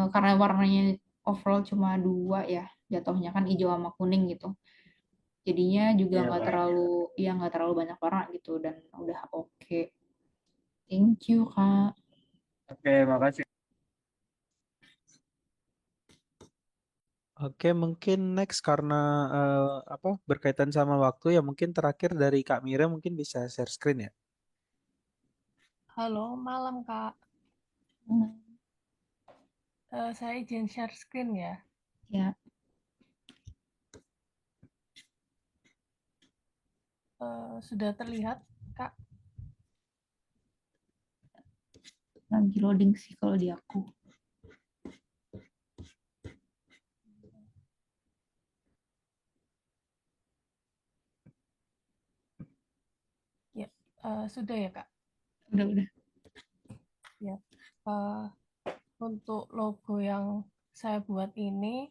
karena warnanya overall cuma 2 ya jatuhnya kan hijau sama kuning gitu. Jadinya juga Iya nggak Kak. terlalu banyak warna gitu dan udah oke. Thank you Kak. Oke, makasih. Oke, mungkin next karena berkaitan sama waktu ya mungkin terakhir dari Kak Mira mungkin bisa share screen ya. Halo, malam Kak. Saya izin share screen ya. Ya, Sudah terlihat, Kak? lagi loading sih kalau di aku. Ya, sudah ya Kak. Udah. Ya, untuk logo yang saya buat ini,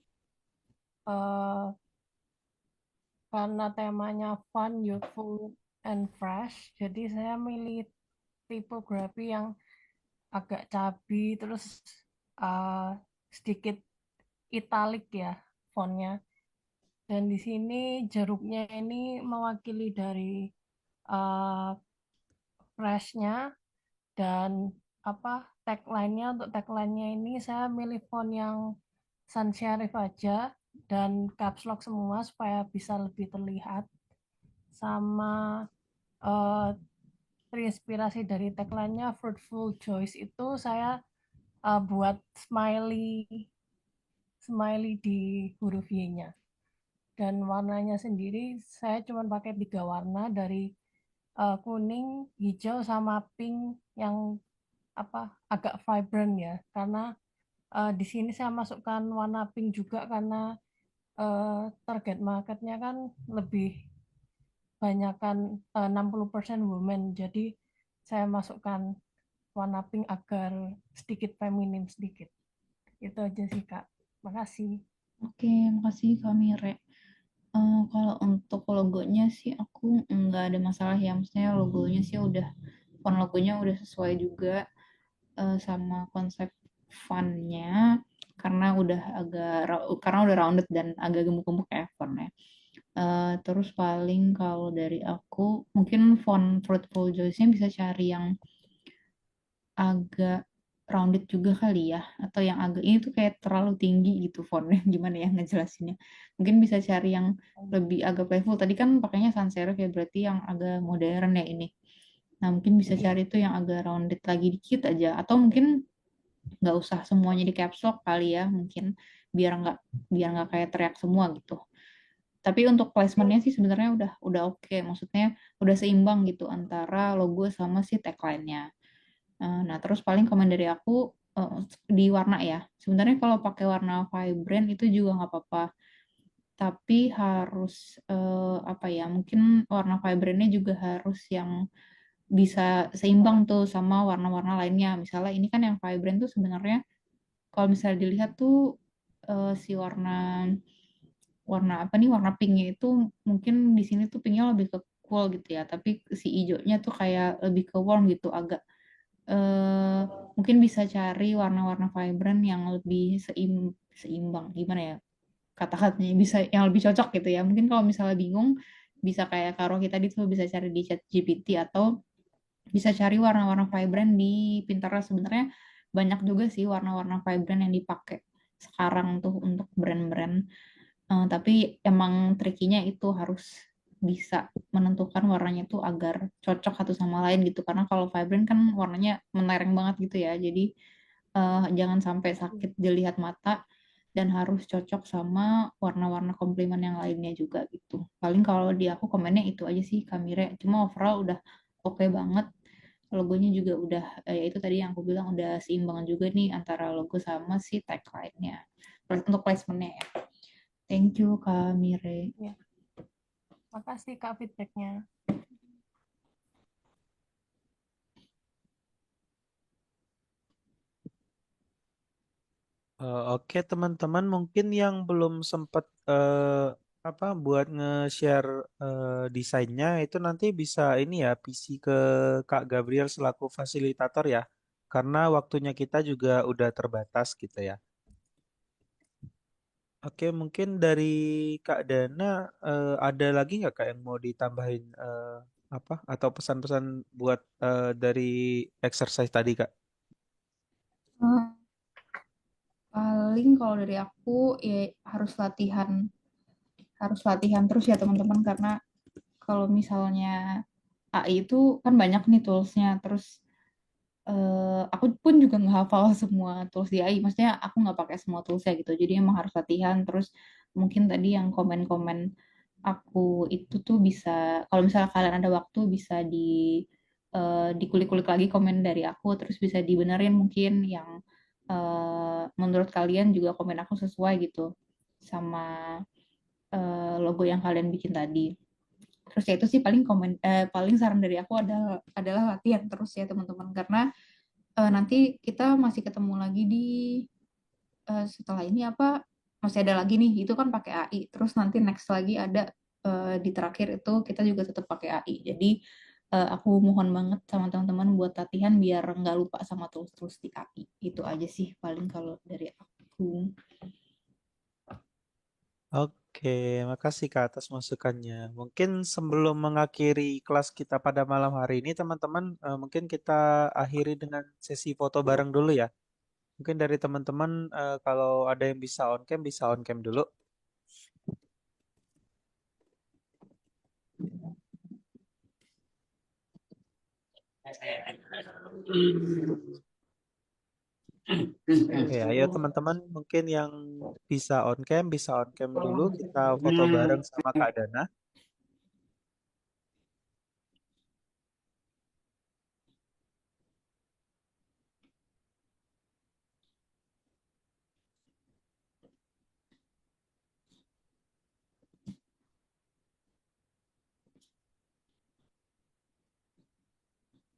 karena temanya fun, youthful, and fresh, jadi saya milih tipografi yang agak cabi, terus sedikit italik ya fontnya. Dan di sini jeruknya ini mewakili dari fresh-nya dan untuk tagline-nya ini saya milih font yang sans serif aja dan caps lock semua supaya bisa lebih terlihat sama terinspirasi dari tagline-nya fruitful joys itu saya buat smiley di huruf Y-nya dan warnanya sendiri saya cuma pakai 3 warna dari kuning, hijau sama pink yang agak vibrant ya karena di sini saya masukkan warna pink juga karena target marketnya kan lebih banyakkan 60% women jadi saya masukkan warna pink agar sedikit feminim sedikit itu aja sih Kak. Makasih. Oke, makasih Kak Mire. Kalau untuk logonya sih aku nggak ada masalah ya, maksudnya logonya sih font logonya udah sesuai juga sama konsep font-nya karena udah rounded dan agak gemuk-gemuk ya fontnya. Terus paling kalau dari aku mungkin font Fruitful Joys-nya bisa cari yang agak rounded juga kali ya atau yang agak ini tuh kayak terlalu tinggi gitu fontnya gimana ya ngejelasinnya mungkin bisa cari yang lebih agak playful tadi kan pakainya sans serif ya berarti yang agak modern ya ini nah mungkin bisa cari tuh yang agak rounded lagi dikit aja atau mungkin nggak usah semuanya di caps lock kali ya mungkin biar nggak kayak teriak semua gitu tapi untuk placementnya sih sebenarnya udah oke maksudnya udah seimbang gitu antara logo sama si tagline-nya. Nah, terus paling komen dari aku di warna ya. Sebenarnya kalau pakai warna vibrant itu juga nggak apa-apa. Tapi harus apa ya? Mungkin warna vibrantnya juga harus yang bisa seimbang tuh sama warna-warna lainnya. Misalnya ini kan yang vibrant tuh sebenarnya kalau misalnya dilihat tuh si warna apa nih warna pinknya itu mungkin di sini tuh pinknya lebih ke cool gitu ya. Tapi si hijaunya tuh kayak lebih ke warm gitu agak eh, mungkin bisa cari warna-warna vibrant yang lebih seimbang gimana ya kata-katanya bisa yang lebih cocok gitu ya mungkin kalau misalnya bingung bisa kayak Karo kita tadi tuh bisa cari di chat GPT atau bisa cari warna-warna vibrant di Pinterest. Sebenarnya banyak juga sih warna-warna vibrant yang dipakai sekarang tuh untuk brand-brand. Tapi emang trikinya itu harus bisa menentukan warnanya tuh agar cocok satu sama lain gitu. Karena kalau vibrant kan warnanya menereng banget gitu ya. Jadi jangan sampai sakit dilihat mata dan harus cocok sama warna-warna komplement yang lainnya juga gitu. Paling kalau di aku komennya itu aja sih Kamire. Cuma overall udah oke banget. Logonya juga udah ya itu tadi yang aku bilang udah seimbang juga nih antara logo sama si tagline-nya. Untuk placement-nya ya. Thank you Kak Mire. Ya, makasih Kak feedback-nya. Oke teman-teman, mungkin yang belum sempat buat nge-share desainnya itu nanti bisa ini ya PC ke Kak Gabriel selaku fasilitator ya, karena waktunya kita juga udah terbatas gitu ya. Oke, mungkin dari Kak Dana ada lagi nggak Kak yang mau ditambahin atau pesan-pesan buat dari exercise tadi Kak? Eh, Paling kalau dari aku ya harus latihan terus ya teman-teman, karena kalau misalnya AI itu kan banyak nih toolsnya, terus aku pun juga nggak hafal semua tools di AI, maksudnya aku nggak pakai semua toolsnya gitu, jadi emang harus latihan terus. Mungkin tadi yang komen-komen aku itu tuh bisa, kalau misalnya kalian ada waktu bisa dikulik-kulik lagi komen dari aku, terus bisa dibenerin mungkin yang menurut kalian juga komen aku sesuai gitu sama logo yang kalian bikin tadi. Terus ya itu sih paling saran dari aku adalah latihan terus ya teman-teman, karena nanti kita masih ketemu lagi di setelah ini masih ada lagi nih itu kan pakai AI, terus nanti next lagi ada di terakhir itu kita juga tetap pakai AI. Jadi aku mohon banget sama teman-teman buat latihan biar nggak lupa sama tools-tools di AI. Itu aja sih paling kalau dari aku. Oke, makasih Kak atas masukannya. Mungkin sebelum mengakhiri kelas kita pada malam hari ini, teman-teman, mungkin kita akhiri dengan sesi foto bareng dulu ya. Mungkin dari teman-teman, kalau ada yang bisa on cam dulu. Oke, ayo teman-teman, mungkin yang bisa on cam dulu. Kita foto bareng sama Kak Dana.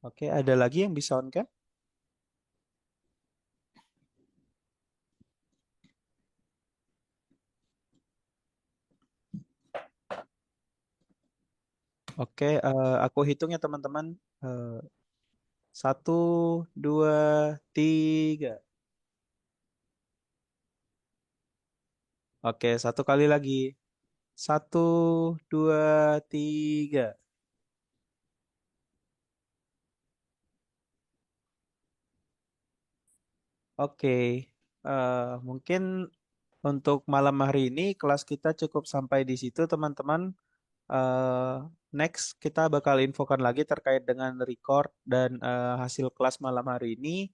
Oke, ada lagi yang bisa on cam? Oke, aku hitung ya teman-teman. 1, 2, 3. Oke, satu kali lagi. 1, 2, 3. Oke, mungkin untuk malam hari ini kelas kita cukup sampai di situ teman-teman. Eh, Next kita bakal infokan lagi terkait dengan record dan hasil kelas malam hari ini.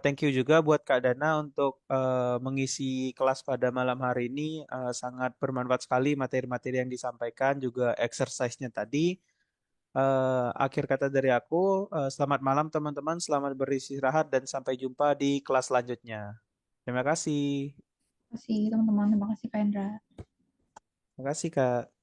Thank you juga buat Kak Dana untuk mengisi kelas pada malam hari ini. Sangat bermanfaat sekali materi-materi yang disampaikan, juga exercise-nya tadi. Akhir kata dari aku, selamat malam teman-teman, selamat beristirahat dan sampai jumpa di kelas selanjutnya. Terima kasih. Terima kasih teman-teman, terima kasih Kak Indra. Terima kasih Kak.